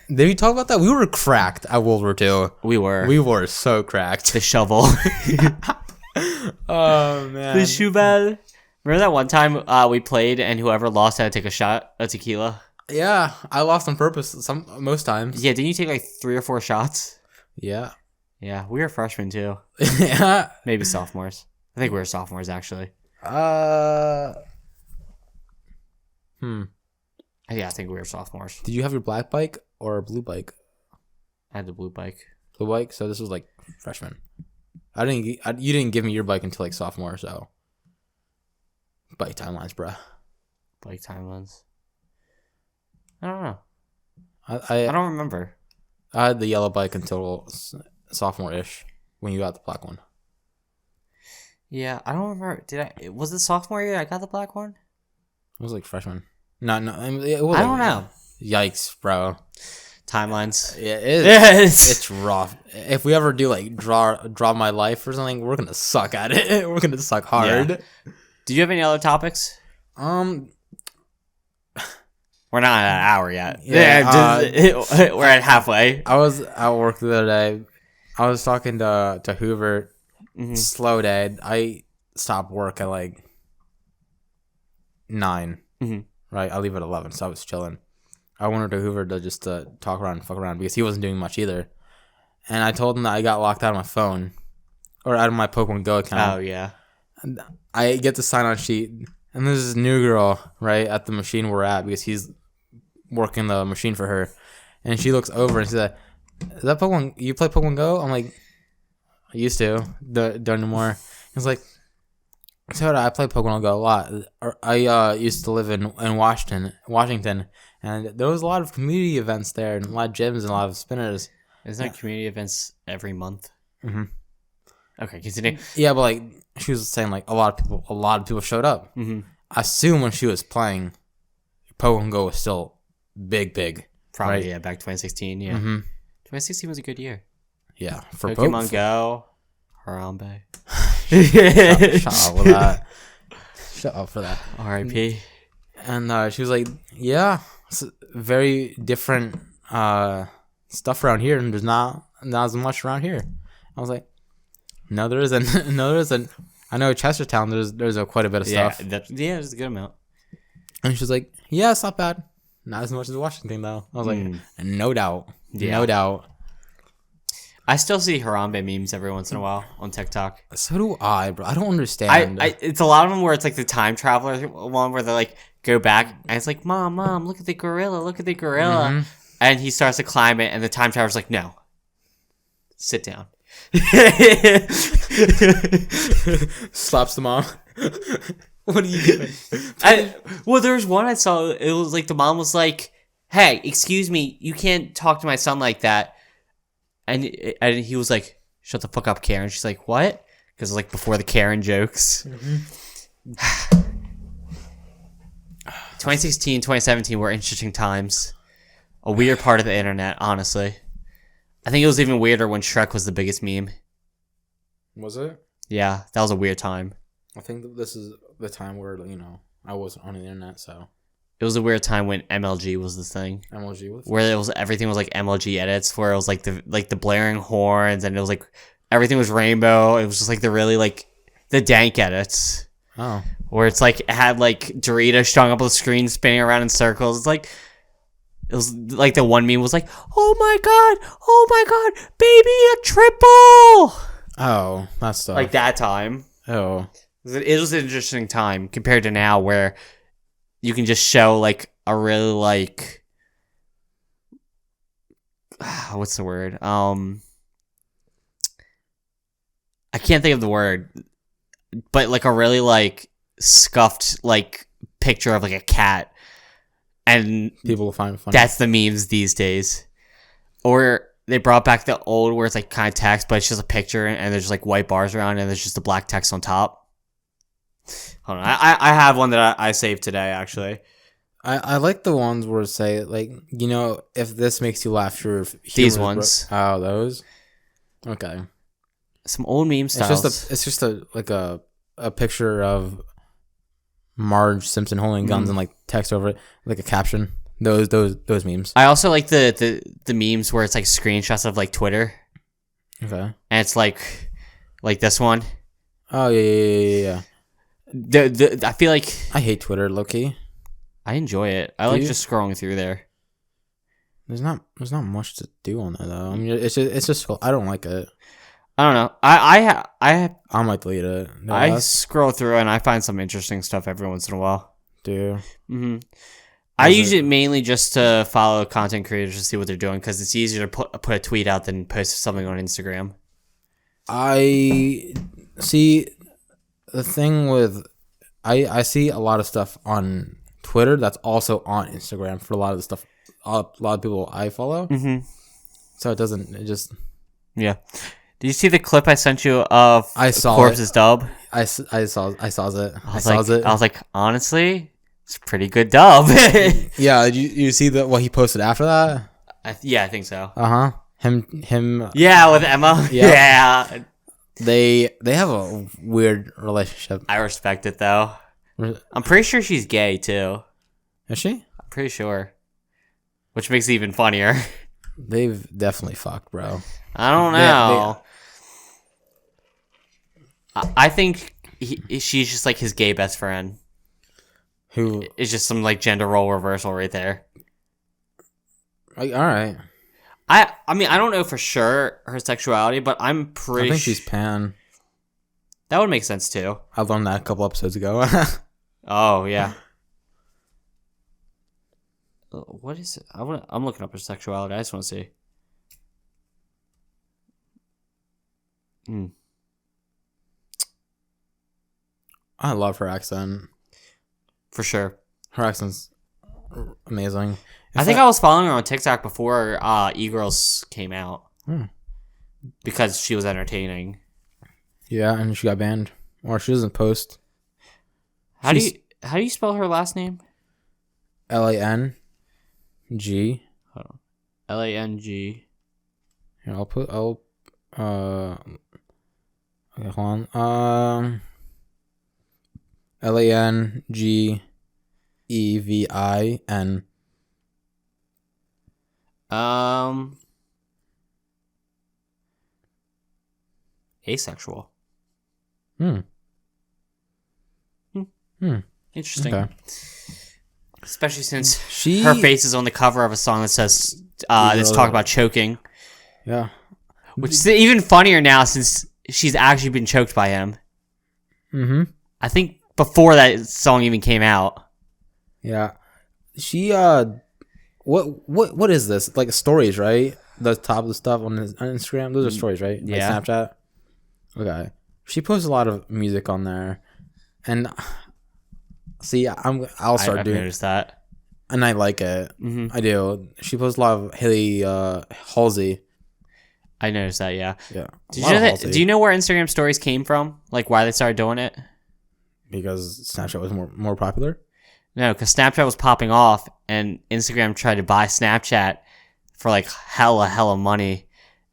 S1: Did we talk about that? We were cracked at World War II.
S2: We were.
S1: We were so cracked.
S2: The shovel.
S1: Oh, man.
S2: The shoe bag. Remember that one time we played and whoever lost had to take a shot of tequila?
S1: Yeah, I lost on purpose most times.
S2: Yeah, didn't you take like 3 or 4 shots?
S1: Yeah.
S2: Yeah, we were freshmen too.
S1: Yeah.
S2: Maybe sophomores. I think we were sophomores actually. Yeah, I think we were sophomores.
S1: Did you have your black bike or a blue bike?
S2: I had the blue bike.
S1: Blue bike? So this was like freshman. You didn't give me your bike until like sophomore, so. Bike timelines, bruh.
S2: Bike timelines. I don't know.
S1: I
S2: don't remember.
S1: I had the yellow bike until sophomore-ish when you got the black one.
S2: Yeah, I don't remember. Was it sophomore year I got the black one?
S1: It was like freshman. No. I mean, it was
S2: I don't know.
S1: Yikes, bro.
S2: Timelines.
S1: Yeah, it's rough. If we ever do like draw my life or something, we're gonna suck at it. We're gonna suck hard.
S2: Yeah. Do you have any other topics?
S1: We're
S2: not at an hour yet.
S1: Yeah,
S2: we're at halfway.
S1: I was at work the other day. I was talking to Hoover. Mm-hmm. Slow day. I stopped work at like 9. Mm-hmm. Right, I leave at 11, so I was chilling. I went over to Hoover to talk around and fuck around because he wasn't doing much either. And I told him that I got locked out of my phone or out of my Pokemon Go account.
S2: Oh yeah.
S1: And I get the sign-on sheet, and there's this new girl right at the machine we're at because he's working the machine for her, and she looks over and says, "Is that Pokemon? You play Pokemon Go?" I'm like, "I used to, don't anymore." He's like, "So I play Pokemon Go a lot. I used to live in Washington, and there was a lot of community events there, and a lot of gyms and a lot of spinners.
S2: Isn't there community events every month?"
S1: Mm-hmm.
S2: Okay, continue.
S1: Yeah, but like she was saying, like a lot of people showed up.
S2: Mm-hmm.
S1: I assume when she was playing, Pokemon Go was still big.
S2: Probably,
S1: right?
S2: yeah, back 2016, yeah.
S1: Mm-hmm.
S2: 2016 was a good year.
S1: Yeah, for
S2: Pokemon Go, Harambe.
S1: Shut up with that. Shut up for that.
S2: R.I.P.
S1: And she was like, "Yeah, it's very different stuff around here, and there's not as much around here." I was like, "No, there isn't. No, there isn't. I know Chestertown. There's quite a bit of stuff."
S2: There's a good amount.
S1: And she was like, "Yeah, it's not bad. Not as much as Washington, though." I was like, "No doubt, no doubt."
S2: I still see Harambe memes every once in a while on TikTok.
S1: So do I, bro. I don't understand.
S2: It's a lot of them where it's like the time traveler one where they like go back and it's like, Mom, look at the gorilla,
S1: Mm-hmm.
S2: and he starts to climb it, and the time traveler's like, no, sit down.
S1: Slaps the mom. What are you doing?
S2: Well, there was one I saw. It was like the mom was like, "Hey, excuse me, you can't talk to my son like that." And he was like, "Shut the fuck up, Karen." She's like, "What?" Because like before the Karen jokes. Mm-hmm. 2016, 2017 were interesting times. A weird part of the internet, honestly. I think it was even weirder when Shrek was the biggest meme.
S1: Was it?
S2: Yeah, that was a weird time.
S1: I think that this is the time where I wasn't on the internet, so
S2: It was a weird time when MLG was the thing.
S1: MLG was
S2: Where it was everything was like MLG edits, where it was like the blaring horns, and it was like everything was rainbow. It was just like the really like the dank edits.
S1: Oh.
S2: Where it's like it had like Doritos strung up on the screen spinning around in circles. It's like it was like the one meme was like, oh my god, baby, a triple.
S1: Oh, that stuff.
S2: Like that time.
S1: Oh.
S2: It was an interesting time compared to now where you can just show like a really like what's the word? I can't think of the word, but like a really like scuffed like picture of like a cat, and
S1: People will find it funny.
S2: that's the memes these days. Or they brought back the old where it's like kind of text, but it's just a picture and there's just like white bars around and there's just the black text on top. Hold on, I have one that I saved today actually.
S1: I like the ones where it say like, if this makes you laugh, your
S2: These ones.
S1: Oh, those. Okay.
S2: Some old meme styles.
S1: It's just a picture of Marge Simpson holding guns and like text over it, like a caption. Those memes.
S2: I also like the memes where it's like screenshots of like Twitter.
S1: Okay.
S2: And it's like this one.
S1: Oh yeah.
S2: I feel like
S1: I hate Twitter, low-key.
S2: I enjoy it. I like just scrolling through there.
S1: There's not much to do on there though. I mean, it's just I don't like it.
S2: I don't know. I
S1: might delete it.
S2: I scroll through and I find some interesting stuff every once in a while.
S1: Do.
S2: Mm-hmm. I use it mainly just to follow content creators to see what they're doing because it's easier to put a tweet out than post something on Instagram.
S1: I see the thing with I see a lot of stuff on Twitter that's also on Instagram for a lot of the stuff. A lot of people I follow.
S2: Mm-hmm.
S1: So it just.
S2: Yeah. Did you see the clip I sent you of
S1: I saw
S2: Corpse's dub?
S1: I saw it.
S2: I was like, honestly, it's a pretty good dub.
S1: Yeah, did you see what he posted after that?
S2: I think so.
S1: Him.
S2: Yeah, with Emma.
S1: Yep.
S2: Yeah.
S1: They have a weird relationship.
S2: I respect it though. I'm pretty sure she's gay too.
S1: Is she?
S2: I'm pretty sure. Which makes it even funnier.
S1: They've definitely fucked, bro.
S2: I don't know. I think she's just like his gay best friend.
S1: Who
S2: is just some like gender role reversal right there.
S1: Like, all right.
S2: I mean, I don't know for sure her sexuality, but I'm pretty.
S1: I think she's pan.
S2: That would make sense too.
S1: I learned that a couple episodes ago.
S2: Oh yeah. What is it? I'm looking up her sexuality. I just want to see.
S1: I love her accent.
S2: For sure.
S1: Her accent's amazing.
S2: I think I was following her on TikTok before E-Girls came out. Because she was entertaining.
S1: Yeah, and she got banned, or she doesn't post.
S2: How do you spell her last name?
S1: Lang.
S2: Lang.
S1: Here, I'll okay, hold on. Langevin.
S2: Asexual. Interesting.
S1: Okay.
S2: Especially since her face is on the cover of a song that says that's talking about choking.
S1: Yeah.
S2: Which is even funnier now since she's actually been choked by him.
S1: Mm-hmm.
S2: I think before that song even came out.
S1: Yeah. She what is this? Like stories, right? The top of the stuff on Instagram. Those are stories, right?
S2: Yeah.
S1: Like Snapchat. Okay. She posts a lot of music on there. And see, I'll start
S2: I've
S1: doing
S2: noticed that.
S1: And I like it.
S2: Mm-hmm.
S1: I do. She posts a lot of Haley Halsey.
S2: I noticed that, yeah.
S1: Yeah.
S2: Do you know where Instagram stories came from? Like why they started doing it?
S1: Because Snapchat was more popular?
S2: No, because Snapchat was popping off and Instagram tried to buy Snapchat for like hella money.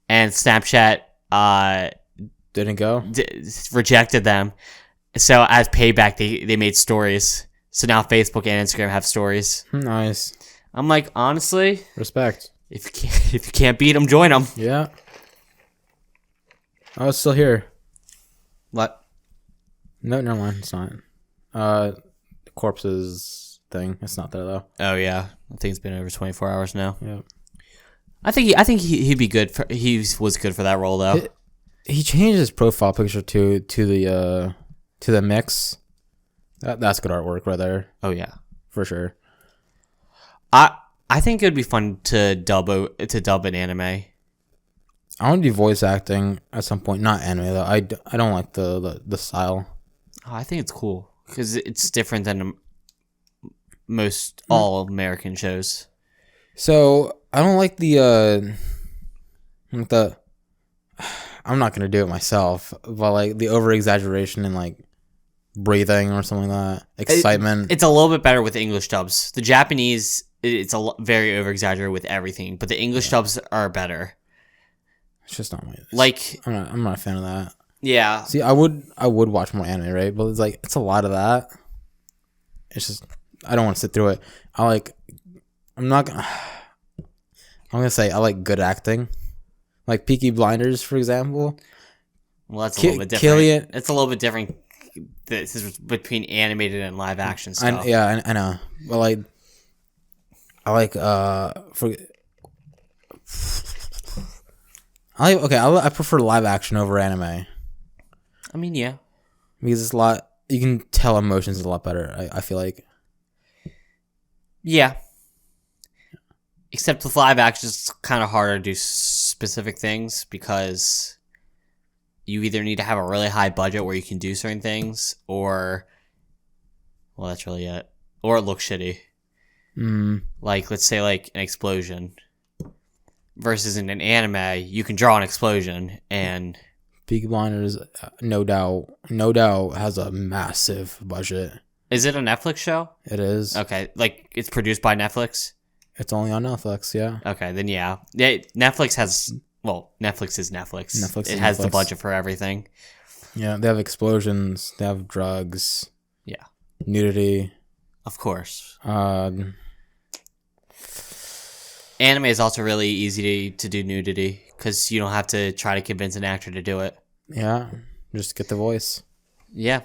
S2: And Snapchat
S1: Didn't go?
S2: rejected them. So as payback, they made stories. So now Facebook and Instagram have stories.
S1: Nice.
S2: I'm like, honestly,
S1: Respect.
S2: if you can't beat them, join them.
S1: Yeah. Oh, it's still here.
S2: What?
S1: No, never mind. It's not. Corpses thing. It's not there though.
S2: Oh yeah, I think it's been over 24 hours now.
S1: Yeah.
S2: I think he'd be good for. He was good for that role though.
S1: He changed his profile picture to the mix. That's good artwork right there.
S2: Oh yeah,
S1: for sure.
S2: I think it would be fun to dub an anime.
S1: I want to do voice acting at some point. Not anime though. I don't like the style.
S2: Oh, I think it's cool because it's different than most all American shows.
S1: So I don't like the I'm not gonna do it myself, but like the over exaggeration and like breathing or something like that. Excitement.
S2: It's a little bit better with English dubs. The Japanese, it's very over exaggerated with everything, but the English dubs are better.
S1: It's just not my I'm not a fan of that.
S2: Yeah.
S1: See, I would watch more anime, right? But it's a lot of that. It's just I don't want to sit through it. I'm gonna say I like good acting, like Peaky Blinders, for example.
S2: Well, that's a little bit different. It's a little bit different. This is between animated and live action stuff.
S1: I know. But I prefer live action over anime.
S2: I mean, yeah,
S1: because it's a lot. You can tell emotions a lot better. I feel like.
S2: Yeah. Except with live action, it's kind of harder to do specific things because you either need to have a really high budget where you can do certain things, or, well, that's really it. Or it looks shitty. Like, let's say, like, an explosion. Versus in an anime, you can draw an explosion, and...
S1: Peaky Blinders, no doubt, has a massive budget.
S2: Is it a Netflix show?
S1: It is.
S2: Okay, like, it's produced by Netflix?
S1: It's only on Netflix, yeah.
S2: Okay, then yeah. Netflix has... Well, Netflix is Netflix. It has the budget for everything.
S1: Yeah, they have explosions. They have drugs.
S2: Yeah.
S1: Nudity.
S2: Of course.
S1: Anime
S2: is also really easy to do nudity because you don't have to try to convince an actor to do it.
S1: Yeah, just get the voice.
S2: Yeah.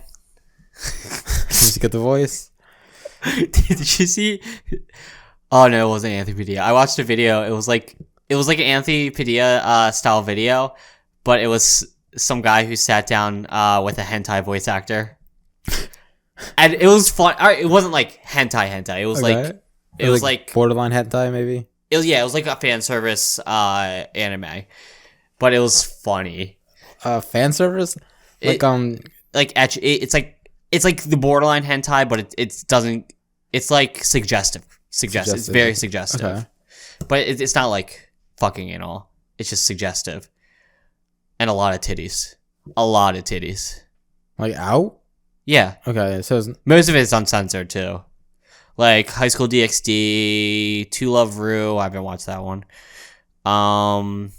S1: Just get the voice.
S2: Did you see? Oh no, it wasn't Anthony Padilla. I watched a video. It was like an Anthony Padilla style video, but it was some guy who sat down with a hentai voice actor, and it was fun. It wasn't like hentai. It was it was like
S1: borderline hentai, maybe.
S2: It was like a fan service anime, but it was funny.
S1: Fan service,
S2: it's like the borderline hentai, but it doesn't. It's like suggestive. It's very suggestive, okay. But it's not like fucking and all. It's just suggestive, and a lot of titties. a lot of titties.
S1: Like out?
S2: Yeah.
S1: Okay, so it's,
S2: Most of it's uncensored too. Like High School DxD, To Love Ru. I haven't watched that one.
S1: I've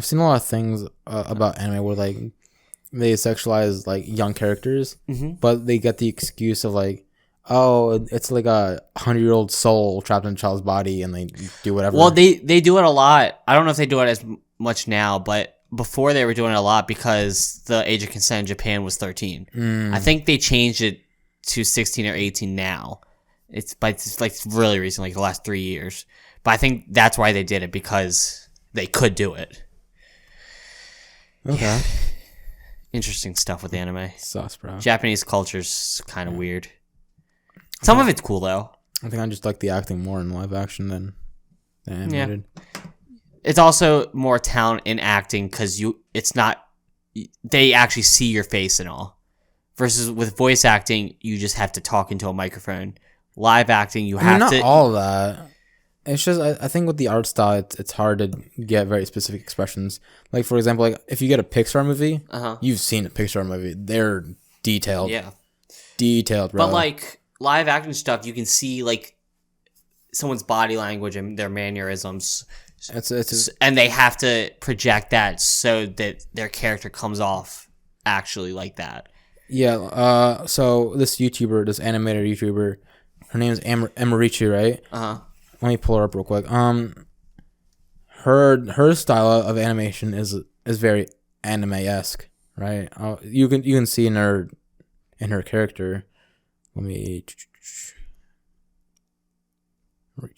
S1: seen a lot of things about anime where like they sexualize like young characters, but they get the excuse of like, oh, it's like a 100-year-old soul trapped in a child's body, and they do whatever.
S2: Well, they do it a lot. I don't know if they do it as much now, but before they were doing it a lot because the age of consent in Japan was 13. I think they changed it to 16 or 18 now. It's like really recent, like the last 3 years. But I think that's why they did it, because they could do it.
S1: Okay.
S2: Yeah. Interesting stuff with anime.
S1: Sus, bro.
S2: Japanese culture's kind of weird. Some of it's cool though.
S1: I think I just like the acting more in live action than animated.
S2: Yeah. It's also more talent in acting because it's not, they actually see your face and all. Versus with voice acting, you just have to talk into a microphone. Live acting, you have
S1: not
S2: to.
S1: all that. It's just I think with the art style, it's hard to get very specific expressions. Like for example, like if you get a Pixar movie, you've seen a Pixar movie. They're detailed.
S2: Yeah.
S1: Detailed, bro.
S2: But like live acting stuff, you can see like someone's body language and their mannerisms. And they have to project that so that their character comes off actually like that.
S1: Yeah. So this YouTuber, this animator YouTuber, her name is Emarichi, right? Let me pull her up real quick. Her style of animation is very anime-esque, right? You can see in her character. Let me. There we go.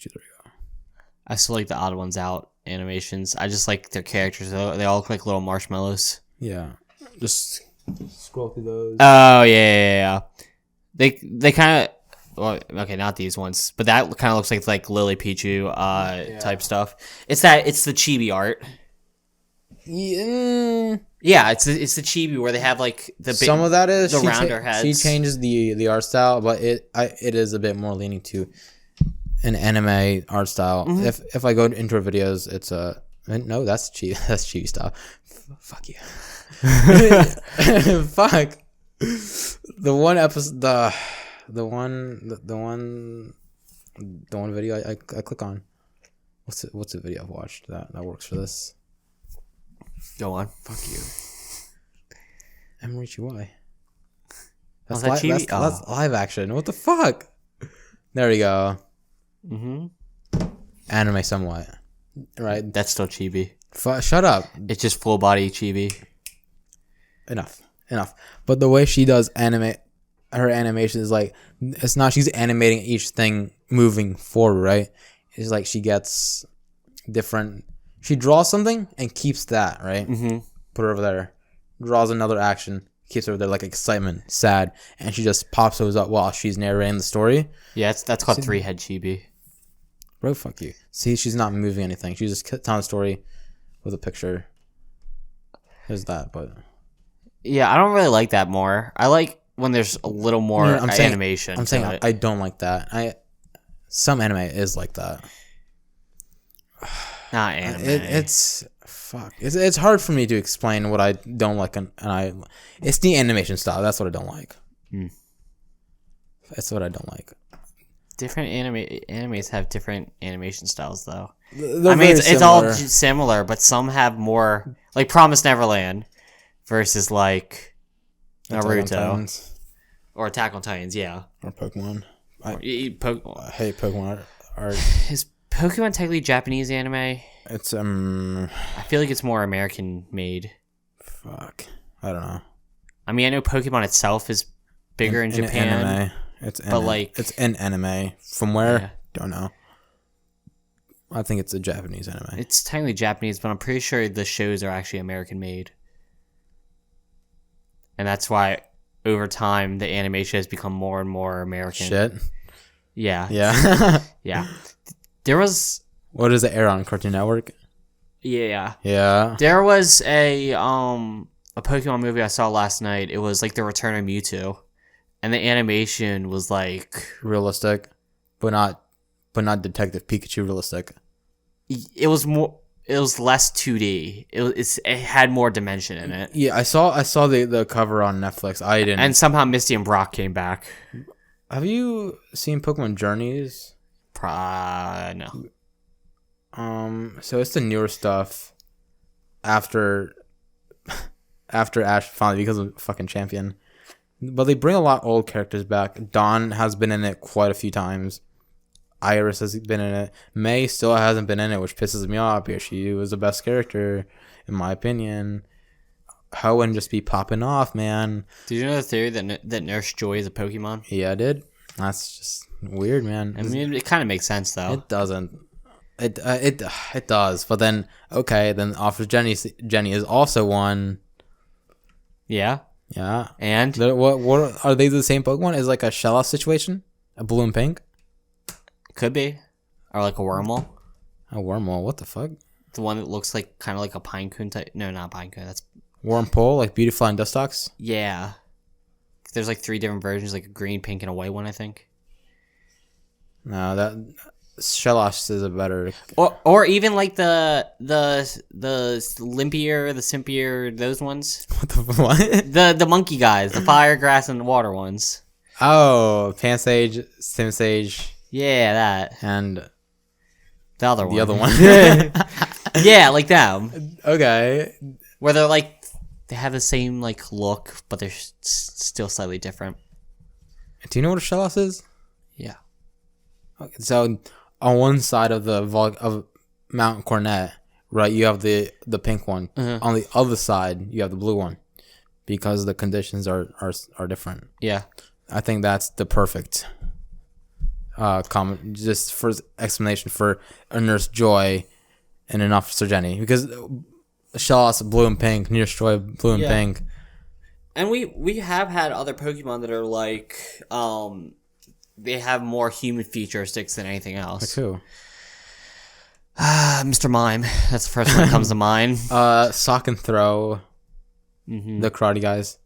S2: I still like the Odd Ones Out animations. I just like their characters. They all look like little marshmallows.
S1: Yeah. Just scroll through those.
S2: Oh yeah. They kind of. Well, okay, not these ones, but that kind of looks like Lily Pichu type stuff. It's the chibi art. Yeah, it's the chibi where they have like
S1: some of that is
S2: the rounder heads.
S1: She changes the art style, but it is a bit more leaning to an anime art style. If I go into her videos, it's no, that's chibi style. Fuck you. Fuck. The one episode, the one video I click on. What's the video I've watched that works for this?
S2: Go on.
S1: Fuck you. Emarichi, why?
S2: That's
S1: that's live action. What the fuck? There we go. Anime somewhat. Right?
S2: That's still chibi.
S1: Shut up.
S2: It's just full body chibi.
S1: Enough. But the way she does her animation is like, it's not she's animating each thing moving forward, right? It's like she gets different. She draws something and keeps that, right? Put it over there. Draws another action, keeps it over there, like excitement, sad, and she just pops those up while she's narrating the story.
S2: Yeah, that's called three-head chibi.
S1: Bro, fuck you. See, she's not moving anything. She's just telling a story with a picture. There's that, but
S2: yeah, I don't really like that more. I like when there's a little more animation.
S1: I'm saying I don't like that. Some anime is like that.
S2: Not anime.
S1: It's hard for me to explain what I don't like, and it's the animation style. That's what I don't like. That's what I don't like.
S2: Different animes have different animation styles, though.
S1: It's
S2: all similar, but some have more. Like Promised Neverland versus like Naruto or Attack on Titans, yeah,
S1: or Pokemon. I hate Pokemon art.
S2: Is Pokemon technically Japanese anime?
S1: It's
S2: I feel like it's more American made.
S1: Fuck, I don't know.
S2: I mean, I know Pokemon itself is bigger in Japan.
S1: Anime. It's an anime. From where? Yeah. Don't know. I think it's a Japanese anime.
S2: It's technically Japanese, but I'm pretty sure the shows are actually American made. And that's why over time the animation has become more and more American.
S1: Shit.
S2: Yeah.
S1: Yeah.
S2: Yeah. There was...
S1: What does it air on? Cartoon Network?
S2: Yeah.
S1: Yeah.
S2: There was a Pokemon movie I saw last night. It was like The Return of Mewtwo. And the animation was like...
S1: realistic, but not Detective Pikachu realistic.
S2: It was more... it was less 2D. It had more dimension in it.
S1: Yeah, I saw the cover on Netflix. I didn't.
S2: And somehow Misty and Brock came back.
S1: Have you seen Pokemon Journeys?
S2: No.
S1: So it's the newer stuff after Ash finally becomes a fucking champion. But they bring a lot of old characters back. Dawn has been in it quite a few times. Iris has been in it. May still hasn't been in it, which pisses me off because she was the best character, in my opinion. Hoenn just be popping off, man.
S2: Did you know the theory that Nurse Joy is a Pokemon?
S1: Yeah, I did. That's just weird, man.
S2: I mean, it kind of makes sense, though.
S1: It doesn't. It does. But then, okay, then Officer Jenny is also one.
S2: Yeah.
S1: Yeah.
S2: And?
S1: What are they the same Pokemon? Is like a Shellos situation? A blue and pink?
S2: Could be. Or like a Wormhole.
S1: A Wormhole? What the fuck?
S2: The one that looks like kind of like a Pinecone type. No, not Pinecone. That's
S1: Wurmple, like Beautifly and Dustox?
S2: Yeah. There's like 3 different versions, like a green, pink, and a white one, I think.
S1: No, that Shellos is a better.
S2: Or even like the Limpier, the Simpier, those ones.
S1: What?
S2: The monkey guys, the fire, grass, and water ones.
S1: Oh, Pansage, Simsage.
S2: Yeah, that.
S1: And
S2: the other one.
S1: The other one.
S2: Yeah, like them.
S1: Okay.
S2: Where they're like, they have the same like look, but they're still slightly different.
S1: Do you know what a Shellos is?
S2: Yeah.
S1: Okay, so on one side of of Mount Cornet, right, you have the pink one. On the other side, you have the blue one, because the conditions are different.
S2: Yeah.
S1: I think that's the perfect comment, just for explanation for a Nurse Joy and an Officer Jenny, because Shellos blue and pink, Nurse Joy blue and pink.
S2: And we have had other Pokemon that are like, they have more human featuristics than anything else.
S1: Like who?
S2: Mr. Mime. That's the first one that comes to mind.
S1: Sock and Throw.
S2: Mm-hmm.
S1: The karate guys.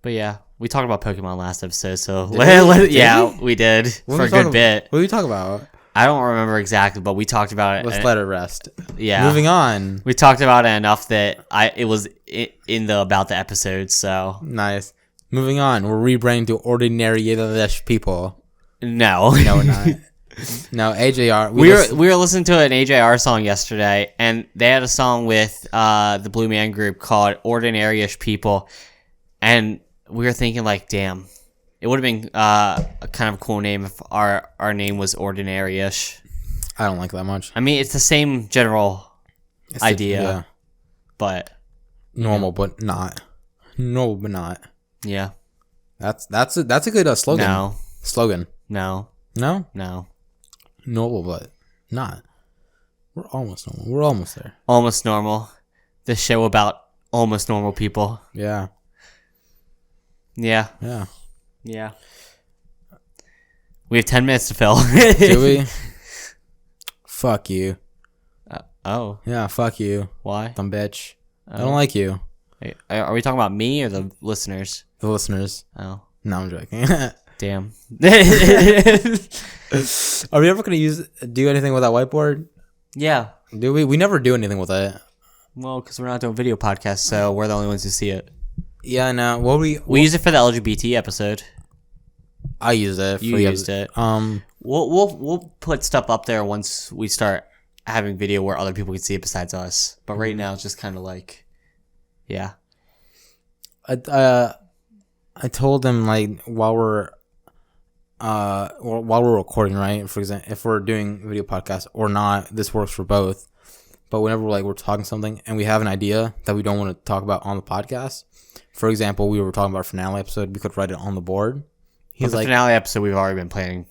S2: But yeah, we talked about Pokemon last episode, so
S1: we
S2: did
S1: what
S2: for a good bit.
S1: What did we talk about?
S2: I don't remember exactly, but we talked about it.
S1: Let's let it rest.
S2: Yeah.
S1: Moving on.
S2: We talked about it enough that it was in the about the episode, so.
S1: Nice. Moving on. We're rebranding to Ordinary People.
S2: No.
S1: No, we're not. No, AJR.
S2: We were listening to an AJR song yesterday, and they had a song with the Blue Man Group called Ordinary-ish People, and we were thinking like, damn, it would have been a kind of a cool name if our name was Ordinary-ish.
S1: I don't like that much.
S2: I mean, it's the same general idea, but
S1: normal, but not. Normal, but not.
S2: Yeah.
S1: That's a good slogan.
S2: No.
S1: Slogan.
S2: No.
S1: No?
S2: No.
S1: Normal, but not. We're almost normal. We're almost there.
S2: Almost Normal. The show about almost normal people.
S1: Yeah.
S2: Yeah.
S1: Yeah.
S2: Yeah. We have 10 minutes to fill.
S1: Do we? Fuck you.
S2: Oh.
S1: Yeah, fuck you.
S2: Why?
S1: Dumb bitch. I don't like you.
S2: Wait, are we talking about me or the listeners?
S1: The listeners.
S2: Oh.
S1: No, I'm joking.
S2: Damn.
S1: Are we ever going to do anything with that whiteboard?
S2: Yeah.
S1: Do we? We never do anything with it.
S2: Well, because we're not doing video podcasts, so we're the only ones who see it.
S1: Yeah, no. We
S2: use it for the LGBT episode.
S1: I use it.
S2: You used it. We'll put stuff up there once we start having video where other people can see it besides us. But right now, it's just kind of like, yeah.
S1: I told them, like, while we're recording, right? For example, if we're doing video podcast or not, this works for both. But whenever we're talking something and we have an idea that we don't want to talk about on the podcast, for example, we were talking about our finale episode, we could write it on the board.
S2: He's like, the finale episode we've already been planning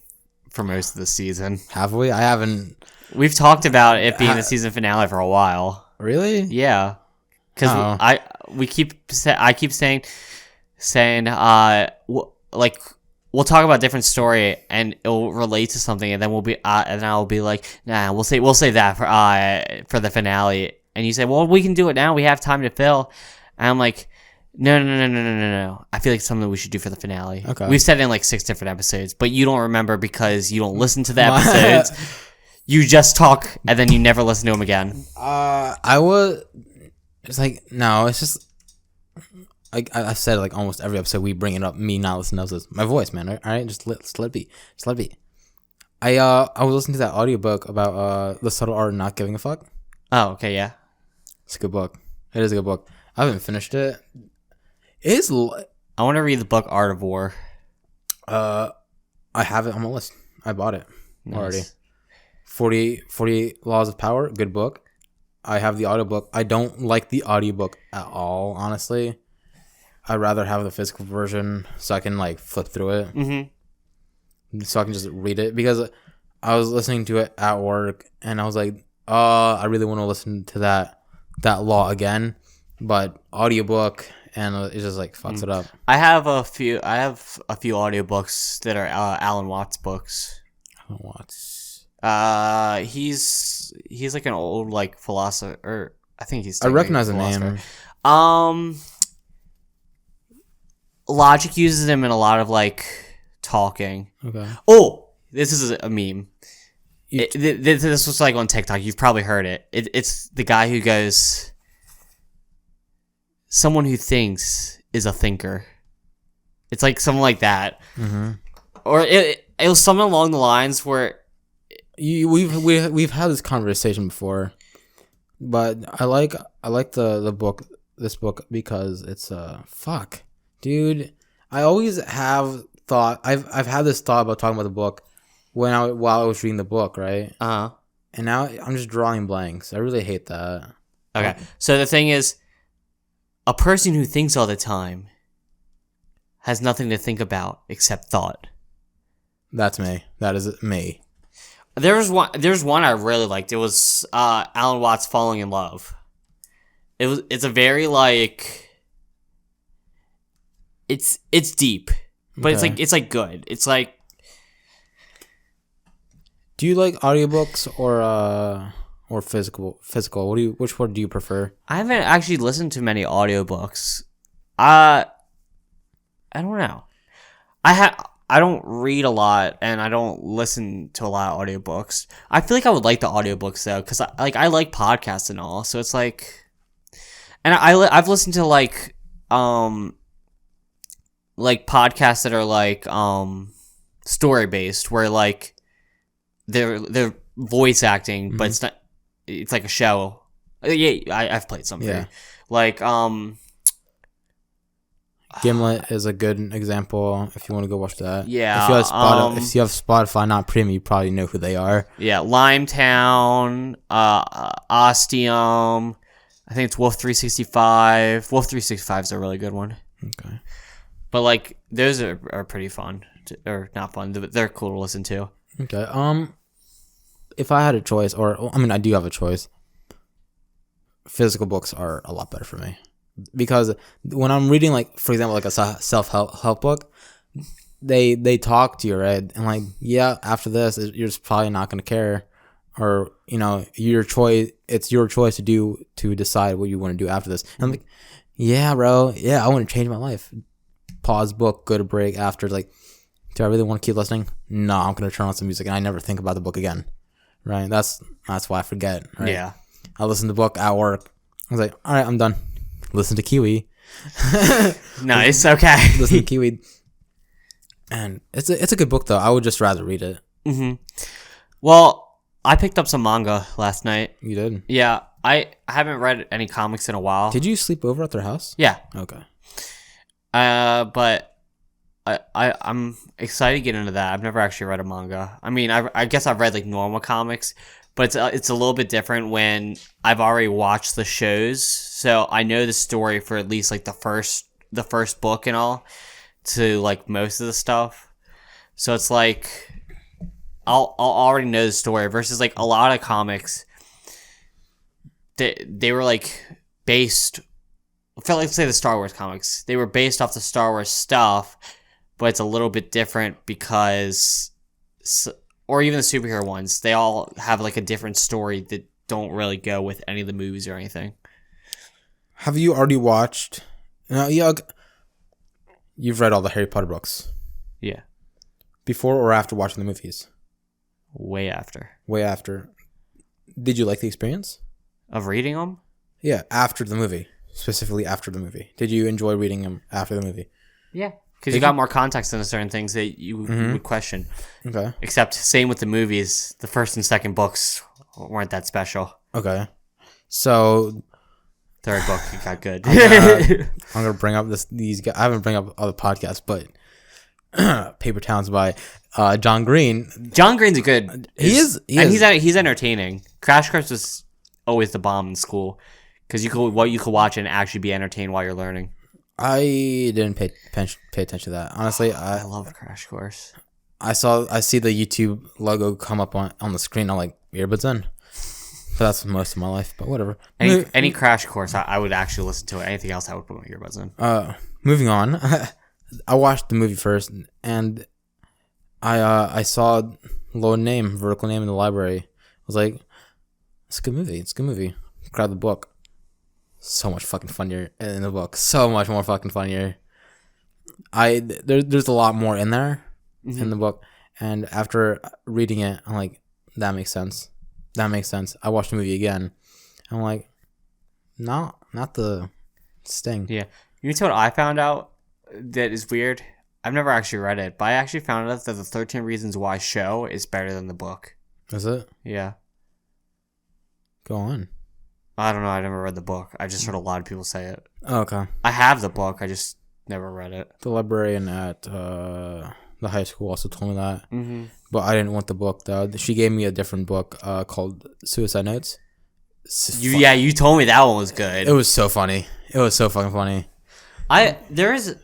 S2: for most of the season.
S1: Have we? I haven't.
S2: We've talked about it being the season finale for a while.
S1: Really?
S2: Yeah. Because I keep saying, like, we'll talk about a different story and it'll relate to something, and then we'll be, and I'll be like, nah, we'll save that for the finale. And you say, well, we can do it now. We have time to fill. And I'm like, no. I feel like it's something we should do for the finale.
S1: Okay.
S2: We've said it in like 6 different episodes, but you don't remember because you don't listen to the episodes. You just talk and then you never listen to him again.
S1: I was. It's like no. It's just like I've said like almost every episode we bring it up. Me not listening to this. My voice, man. All right, just let it be. Just let it be. I was listening to that audiobook about The Subtle Art of Not Giving a Fuck.
S2: Oh, okay, yeah.
S1: It's a good book. It is a good book. I haven't finished it. It's.
S2: I want to read the book Art of War.
S1: I have it on my list. I bought it already.
S2: Nice.
S1: 48 Laws of Power, good book. I have the audiobook. I don't like the audiobook at all, honestly. I'd rather have the physical version so I can like flip through it.
S2: Mm-hmm.
S1: So I can just read it. Because I was listening to it at work and I was like, I really want to listen to that law again. But audiobook and it just like fucks it up.
S2: I have a few audiobooks that are Alan Watts books.
S1: Alan Watts.
S2: He's like an old like philosopher. Or I think he's.
S1: I recognize the name.
S2: Logic uses him in a lot of like talking.
S1: Okay.
S2: Oh, this is a meme. This was like on TikTok. You've probably heard it. It's the guy who goes, "Someone who thinks is a thinker." It's like something like that, or it was something along the lines where.
S1: We've had this conversation before, but I like the book, this book, because it's fuck, dude. I always have thought I've had this thought about talking about the book while I was reading the book, right? And now I'm just drawing blanks. I really hate that.
S2: Okay, so the thing is, a person who thinks all the time has nothing to think about except thought.
S1: That's me. That is me.
S2: There's one I really liked. It was Alan Watts Falling in Love. It's a very like it's deep, but
S1: Okay.
S2: it's like good. It's like,
S1: do you like audiobooks or physical? Which one do you prefer?
S2: I haven't actually listened to many audiobooks. I don't know. I don't read a lot, and I don't listen to a lot of audiobooks. I feel like I would like the audiobooks though, because I like podcasts and all. So it's like, and I've listened to like podcasts that are like story based, where like they're voice acting, but it's not. It's like a show. Yeah, I've played some.
S1: Yeah.
S2: Like
S1: Gimlet is a good example if you want to go watch that.
S2: Yeah.
S1: If you have Spotify, not Premium, you probably know who they are.
S2: Yeah, Limetown, Ostium. I think it's Wolf 365. Wolf 365 is a really good one.
S1: Okay.
S2: But like those are pretty fun, or not fun. They're cool to listen to.
S1: Okay. If I had a choice, I do have a choice. Physical books are a lot better for me. Because when I'm reading, like, for example, like a self-help book, they talk to you, right? And like, yeah, after this, you're just probably not going to care. Or, your choice, it's your choice to decide what you want to do after this. And I'm like, yeah, bro. Yeah, I want to change my life. Pause book, go to break after, like, do I really want to keep listening? No, I'm going to turn on some music and I never think about the book again. Right? That's why I forget. Right?
S2: Yeah.
S1: I listened to the book at work. I was like, all right, I'm done. Listen to Kiwi.
S2: Nice. Okay.
S1: Listen to Kiwi. And it's a good book though. I would just rather read it.
S2: Mm-hmm. Well, I picked up some manga last night.
S1: You did?
S2: Yeah. I haven't read any comics in a while.
S1: Did you sleep over at their house?
S2: Yeah.
S1: Okay.
S2: But I'm excited to get into that. I've never actually read a manga. I mean, I guess I've read like normal comics, but it's a little bit different when I've already watched the shows, so I know the story for at least like the first book and all, to like most of the stuff. So it's like I'll already know the story versus like a lot of comics. They were like based. Let's say the Star Wars comics. They were based off the Star Wars stuff, but it's a little bit different because, or even the superhero ones, they all have like a different story that don't really go with any of the movies or anything.
S1: Have you already watched? You've read all the Harry Potter books.
S2: Yeah.
S1: Before or after watching the movies?
S2: Way after.
S1: Way after. Did you like the experience?
S2: Of reading them?
S1: Yeah, after the movie. Specifically after the movie. Did you enjoy reading them after the movie?
S2: Yeah. Because you got more context into certain things that you would question.
S1: Okay.
S2: Except, same with the movies. The first and second books weren't that special.
S1: Okay. So...
S2: Third book, it got good.
S1: I'm gonna bring up these guys. I haven't bring up other podcasts, but Paper Towns by John Green.
S2: John Green's a good.
S1: He's
S2: entertaining. Crash Course was always the bomb in school because you could watch and actually be entertained while you're learning.
S1: I didn't pay attention to that. Honestly,
S2: I love Crash Course.
S1: I see the YouTube logo come up on the screen. I'm like, earbuds in. But that's most of my life, but whatever.
S2: Any Crash Course, I would actually listen to it. Anything else, I would put my earbuds in.
S1: Moving on. I watched the movie first, and I saw vertical name in the library. I was like, it's a good movie. Grab the book. So much fucking funnier in the book. So much more fucking funnier. There's a lot more in there in the book, and after reading it, I'm like, that makes sense. I watched the movie again. I'm like, not the Sting.
S2: Yeah. You know what I found out that is weird? I've never actually read it, but I actually found out that the 13 Reasons Why show is better than the book.
S1: Is it?
S2: Yeah.
S1: Go on.
S2: I don't know. I never read the book. I just heard a lot of people say it.
S1: Oh, okay.
S2: I have the book. I just never read it.
S1: The librarian at the high school also told me that.
S2: Mm-hmm.
S1: But I didn't want the book, though. She gave me a different book called Suicide Notes.
S2: You told me that one was good.
S1: It was so funny. It was so fucking funny.
S2: There's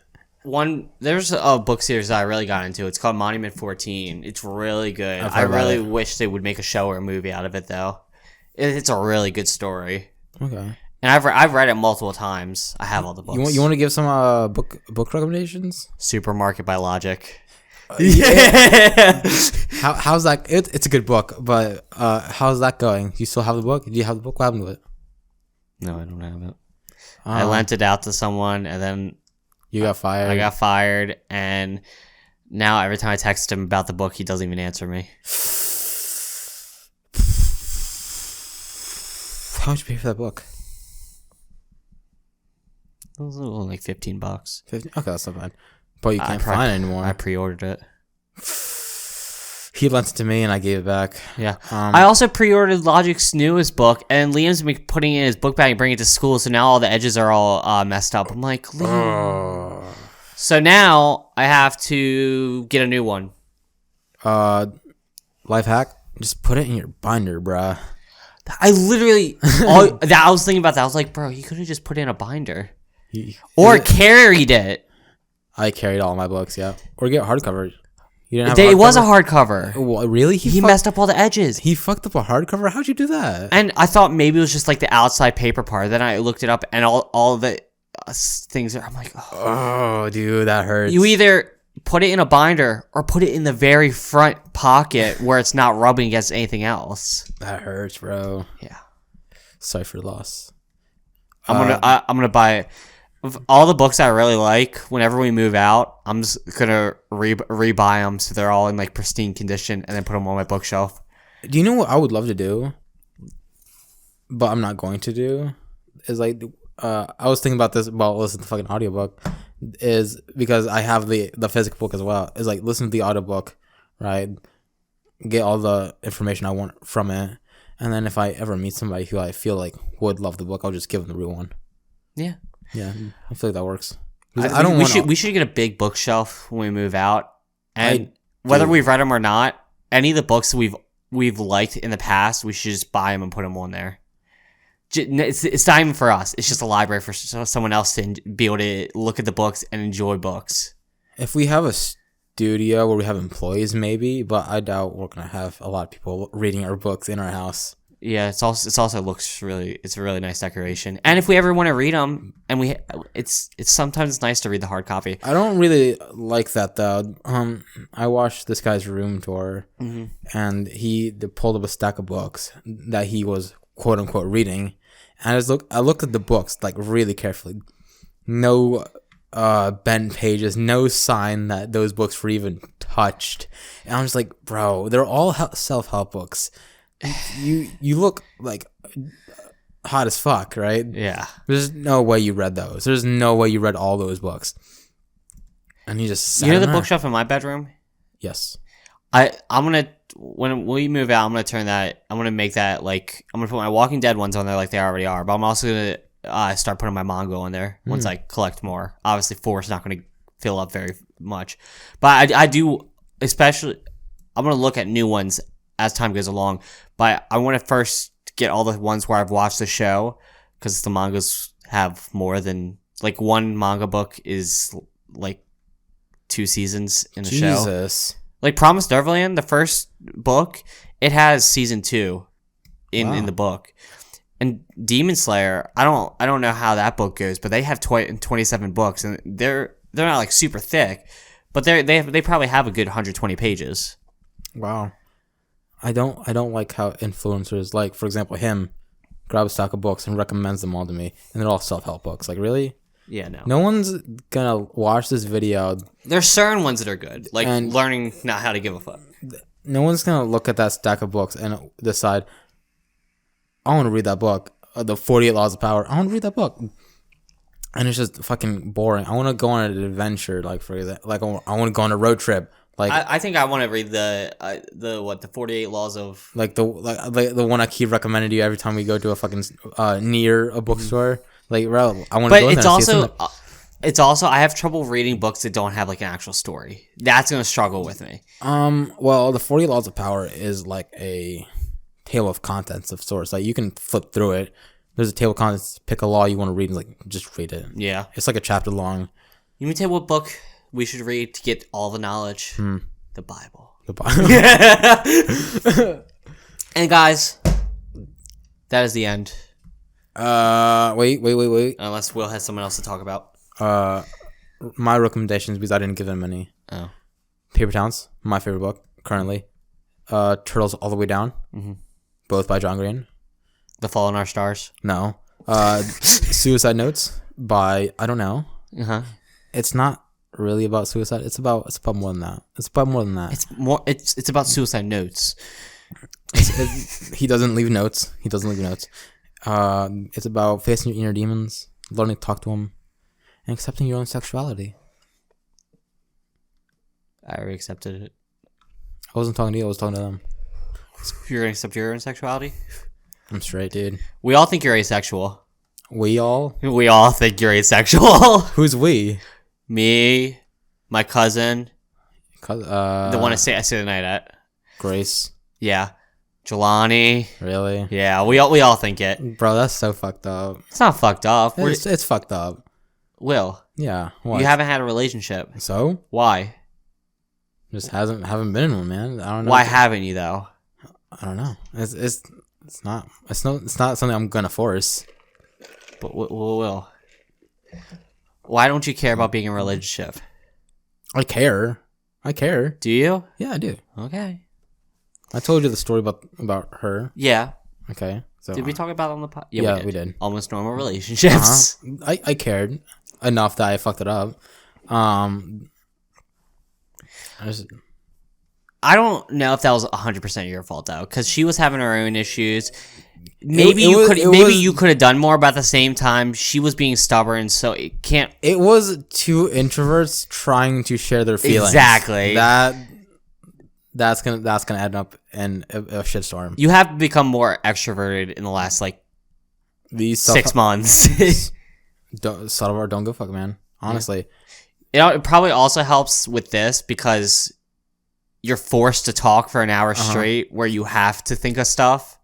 S2: a book series that I really got into. It's called Monument 14. It's really good. I really wish they would make a show or a movie out of it, though. It's a really good story.
S1: Okay.
S2: And I've read it multiple times. I have all the books.
S1: You want to give some book recommendations?
S2: Supermarket by Logic.
S1: Yeah. How's that? It's a good book, but how's that going? Do you still have the book? Do you have the book? What happened with it?
S2: No, I don't have it. I lent it out to someone, and then
S1: you got fired.
S2: I got fired, and now every time I text him about the book, he doesn't even answer me.
S1: How much you pay for that book?
S2: It was only like $15.
S1: 15? Okay, that's not bad. But you can't find it anymore.
S2: I pre-ordered it.
S1: He lent it to me, and I gave it back.
S2: Yeah. I also pre-ordered Logic's newest book, and Liam's been putting it in his book bag and bringing it to school, so now all the edges are all messed up. I'm like, Liam. So now I have to get a new one.
S1: Life hack: just put it in your binder, bruh.
S2: I literally, I was thinking about that. I was like, bro, you could have just put it in a binder. Or carried it.
S1: I carried all my books, yeah. Or get hardcover. You didn't have
S2: it was a hardcover.
S1: Well, really?
S2: He messed up all the edges.
S1: He fucked up a hardcover? How'd you do that?
S2: And I thought maybe it was just like the outside paper part. Then I looked it up, and all the things I'm like,
S1: oh, dude, that hurts.
S2: You either put it in a binder or put it in the very front pocket where it's not rubbing against anything else.
S1: That hurts, bro.
S2: Yeah.
S1: Sorry for the loss.
S2: I'm gonna buy all the books I really like. Whenever we move out, I'm just gonna rebuy them so they're all in like pristine condition, and then put them on my bookshelf.
S1: Do you know what I would love to do, but I'm not going to do? Is like, I was thinking about this about listening to the fucking audiobook. Is because I have the physical book as well. Is like listen to the audiobook, right? Get all the information I want from it, and then if I ever meet somebody who I feel like would love the book, I'll just give them the real one.
S2: Yeah.
S1: Yeah, I feel like that works.
S2: We should get a big bookshelf when we move out, and whether we've read them or not, any of the books we've liked in the past, we should just buy them and put them on there. It's not even for us. It's just a library for someone else to be able to look at the books and enjoy books.
S1: If we have a studio where we have employees, maybe, but I doubt we're gonna have a lot of people reading our books in our house.
S2: Yeah, it's a really nice decoration. And if we ever want to read them, and it's sometimes nice to read the hard copy.
S1: I don't really like that though. I watched this guy's room tour, and he pulled up a stack of books that he was quote unquote reading, and I looked at the books like really carefully. No bent pages, no sign that those books were even touched. And I'm just like, bro, they're all self-help books. You look like hot as fuck, right?
S2: Yeah.
S1: There's no way you read those. There's no way you read all those books. And you just sat
S2: You know
S1: in
S2: the
S1: there.
S2: bookshelf in my bedroom?
S1: Yes.
S2: I'm gonna when we move out, I'm gonna turn that. I'm gonna make that like I'm gonna put my Walking Dead ones on there like they already are. But I'm also gonna start putting my manga on there once I collect more. Obviously, 4 is not gonna fill up very much, but I do especially. I'm gonna look at new ones as time goes along. But I want to first get all the ones where I've watched the show because the mangas have more than like one manga book is like 2 seasons in the show.
S1: Jesus.
S2: Like Promised Neverland, the first book, it has season 2 in the book. And Demon Slayer, I don't know how that book goes, but they have 27 books and they're not like super thick, but they probably have a good 120 pages.
S1: Wow. I don't like how influencers, like for example him, grab a stack of books and recommends them all to me, and they're all self-help books. Like really?
S2: Yeah, no.
S1: No one's gonna watch this video.
S2: There's certain ones that are good, like
S1: And-
S2: learning not how to give a fuck.
S1: No one's gonna look at that stack of books and decide, I want to read that book, the 48 Laws of Power. I want to read that book, and it's just fucking boring. I want to go on an adventure, like for example, like I want to go on a road trip, like
S2: I think I want to read the 48 Laws of.
S1: like the one I keep recommending to you every time we go to a fucking near a bookstore. Like, bro, I want to
S2: But
S1: go
S2: it's
S1: there and see
S2: also
S1: something.
S2: it's also I have trouble reading books that don't have like an actual story. That's gonna struggle with me.
S1: Well, the 48 Laws of Power is like a table of contents of sorts. Like you can flip through it. There's a table of contents. Pick a law you want to read and like just read it.
S2: Yeah.
S1: It's like a chapter long.
S2: You want me to tell you what book we should read to get all the knowledge? The Bible.
S1: The Bible.
S2: And guys, that is the end.
S1: Wait.
S2: Unless Will has someone else to talk about.
S1: My recommendations, because I didn't give them any.
S2: Oh.
S1: Paper Towns, my favorite book currently. Turtles All the Way Down, both by John Green.
S2: The Fault in Our Stars.
S1: No. Suicide Notes by I don't know.
S2: Uh-huh.
S1: It's not really about suicide. It's about more than that. It's about more than that.
S2: It's about suicide notes.
S1: He doesn't leave notes. It's about facing your inner demons, learning to talk to them, and accepting your own sexuality.
S2: I already accepted it.
S1: I wasn't talking to you. I was talking to them.
S2: You're gonna accept your own sexuality?
S1: I'm straight, dude.
S2: We all think you're asexual.
S1: We all?
S2: We all think you're asexual.
S1: Who's we?
S2: Me, my cousin,
S1: The
S2: the one I stay the night at.
S1: Grace.
S2: Yeah. Jelani.
S1: Really?
S2: Yeah, we all think it.
S1: Bro, that's so fucked up.
S2: It's not fucked up.
S1: It's fucked up.
S2: Will,
S1: Yeah. What?
S2: you haven't had a relationship.
S1: So?
S2: Why?
S1: Just haven't been in one, man. I don't know.
S2: Why haven't you though?
S1: I don't know. It's not something I'm gonna force.
S2: But Will, why don't you care about being in a relationship?
S1: I care.
S2: Do you?
S1: Yeah, I do.
S2: Okay.
S1: I told you the story about her.
S2: Yeah.
S1: Okay. So
S2: Did we talk about it on the pod?
S1: Yeah, we did.
S2: Almost normal relationships.
S1: I cared enough that I fucked it up.
S2: I don't know if that was 100% your fault though, because she was having her own issues. Maybe you could have done more, but at the same time, she was being stubborn, so it can't.
S1: It was two introverts trying to share their feelings.
S2: Exactly.
S1: That's gonna end up in a shitstorm.
S2: You have become more extroverted in the last like
S1: These
S2: 6 months.
S1: Salvador, don't go fuck, man. Honestly,
S2: It probably also helps with this because you're forced to talk for an hour straight, where you have to think of stuff.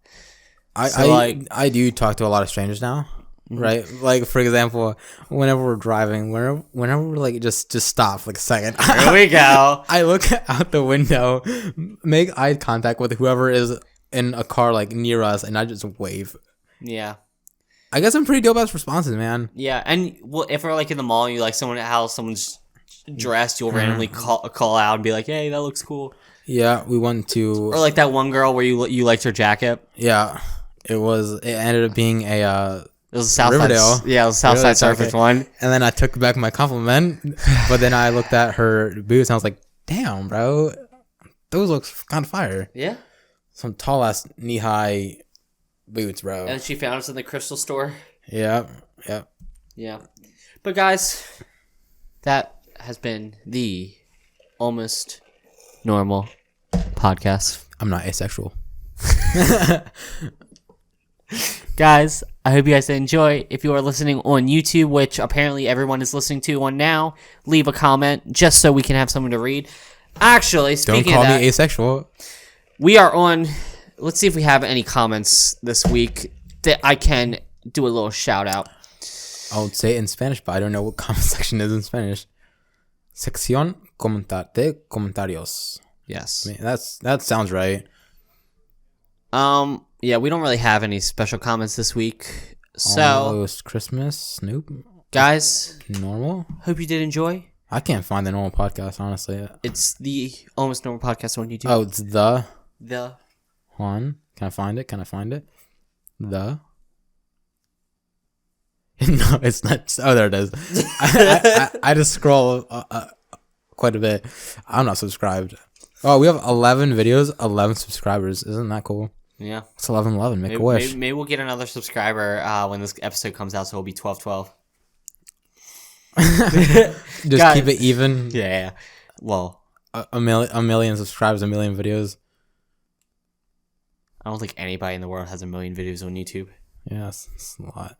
S1: I do talk to a lot of strangers now, right? Like for example, whenever we're driving, whenever we're like just stop for like a second.
S2: Here we go.
S1: I look out the window, make eye contact with whoever is in a car like near us, and I just wave.
S2: Yeah.
S1: I guess I'm pretty dope at responses, man.
S2: Yeah, and if we're like in the mall, and you like someone's dressed, you'll randomly call out and be like, "Hey, that looks cool."
S1: Yeah, we went to
S2: Or like that one girl where you liked her jacket.
S1: yeah. It ended up being a
S2: It was a
S1: Riverdale.
S2: Yeah, it was a Southside Surfers one.
S1: And then I took back my compliment, but then I looked at her boots and I was like, "Damn, bro, those look kind of fire."
S2: Yeah.
S1: Some tall ass knee high boots, bro.
S2: And she found us in the Crystal store.
S1: Yeah.
S2: Yeah. But guys, that has been the Almost Normal podcast.
S1: I'm not asexual.
S2: Guys, I hope you guys enjoy. If you are listening on YouTube, which apparently everyone is listening to on now, leave a comment just so we can have someone to read. Actually, speaking
S1: Don't
S2: of
S1: call
S2: that,
S1: me asexual.
S2: we are on. Let's see if we have any comments this week that I can do a little shout out.
S1: I would say it in Spanish, but I don't know what comment section is in Spanish. Sección de comentarios.
S2: Yes.
S1: I mean, that sounds right.
S2: Yeah, we don't really have any special comments this week. So,
S1: Almost Christmas, Snoop.
S2: guys,
S1: Normal.
S2: hope you did enjoy.
S1: I can't find the normal podcast, honestly.
S2: It's the Almost Normal podcast on YouTube.
S1: Oh, it's the
S2: The
S1: one. Can I find it? The. No, it's not. Oh, there it is. I just scroll quite a bit. I'm not subscribed. Oh, we have 11 videos, 11 subscribers. Isn't that cool?
S2: yeah.
S1: It's 11. Make a wish.
S2: Maybe we'll get another subscriber when this episode comes out, so it'll be 12.
S1: Just
S2: Guys.
S1: keep it even.
S2: Yeah. Well,
S1: A million subscribers, a million videos.
S2: I don't think anybody in the world has a million videos on YouTube.
S1: Yes, it's a lot.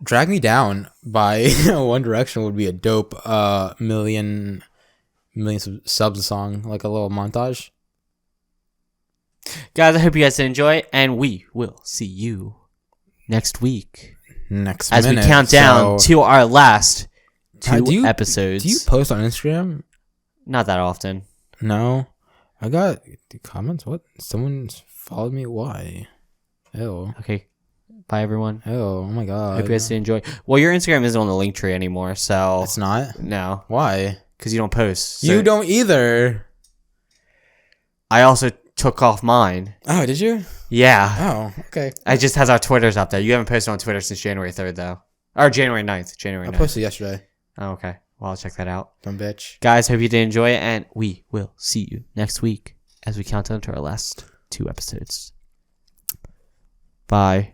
S1: Drag Me Down by One Direction would be a dope million subs song, like a little montage.
S2: Guys, I hope you guys did enjoy, and we will see you next week
S1: Next
S2: as
S1: minute,
S2: we count down
S1: so-
S2: to our last two
S1: do you-
S2: episodes.
S1: Do you post on Instagram?
S2: Not that often.
S1: No. I got comments. What? Someone's followed me. Why? Ew.
S2: Okay. Bye, everyone.
S1: Ew. Oh my god.
S2: Hope you guys did enjoy. Well, your Instagram isn't on the link tree anymore, so
S1: It's not.
S2: no,
S1: Why?
S2: because you don't post. So
S1: You don't either.
S2: I also took off mine.
S1: Oh, did you?
S2: Yeah.
S1: Oh, okay.
S2: It just has our Twitters up there. You haven't posted on Twitter since January 3rd, though. Or January 9th. January
S1: I
S2: 9th.
S1: posted yesterday.
S2: Oh, okay. Well, I'll check that out.
S1: Dumb bitch.
S2: Guys, hope you did enjoy it, and we will see you next week as we count down to our last two episodes. Bye.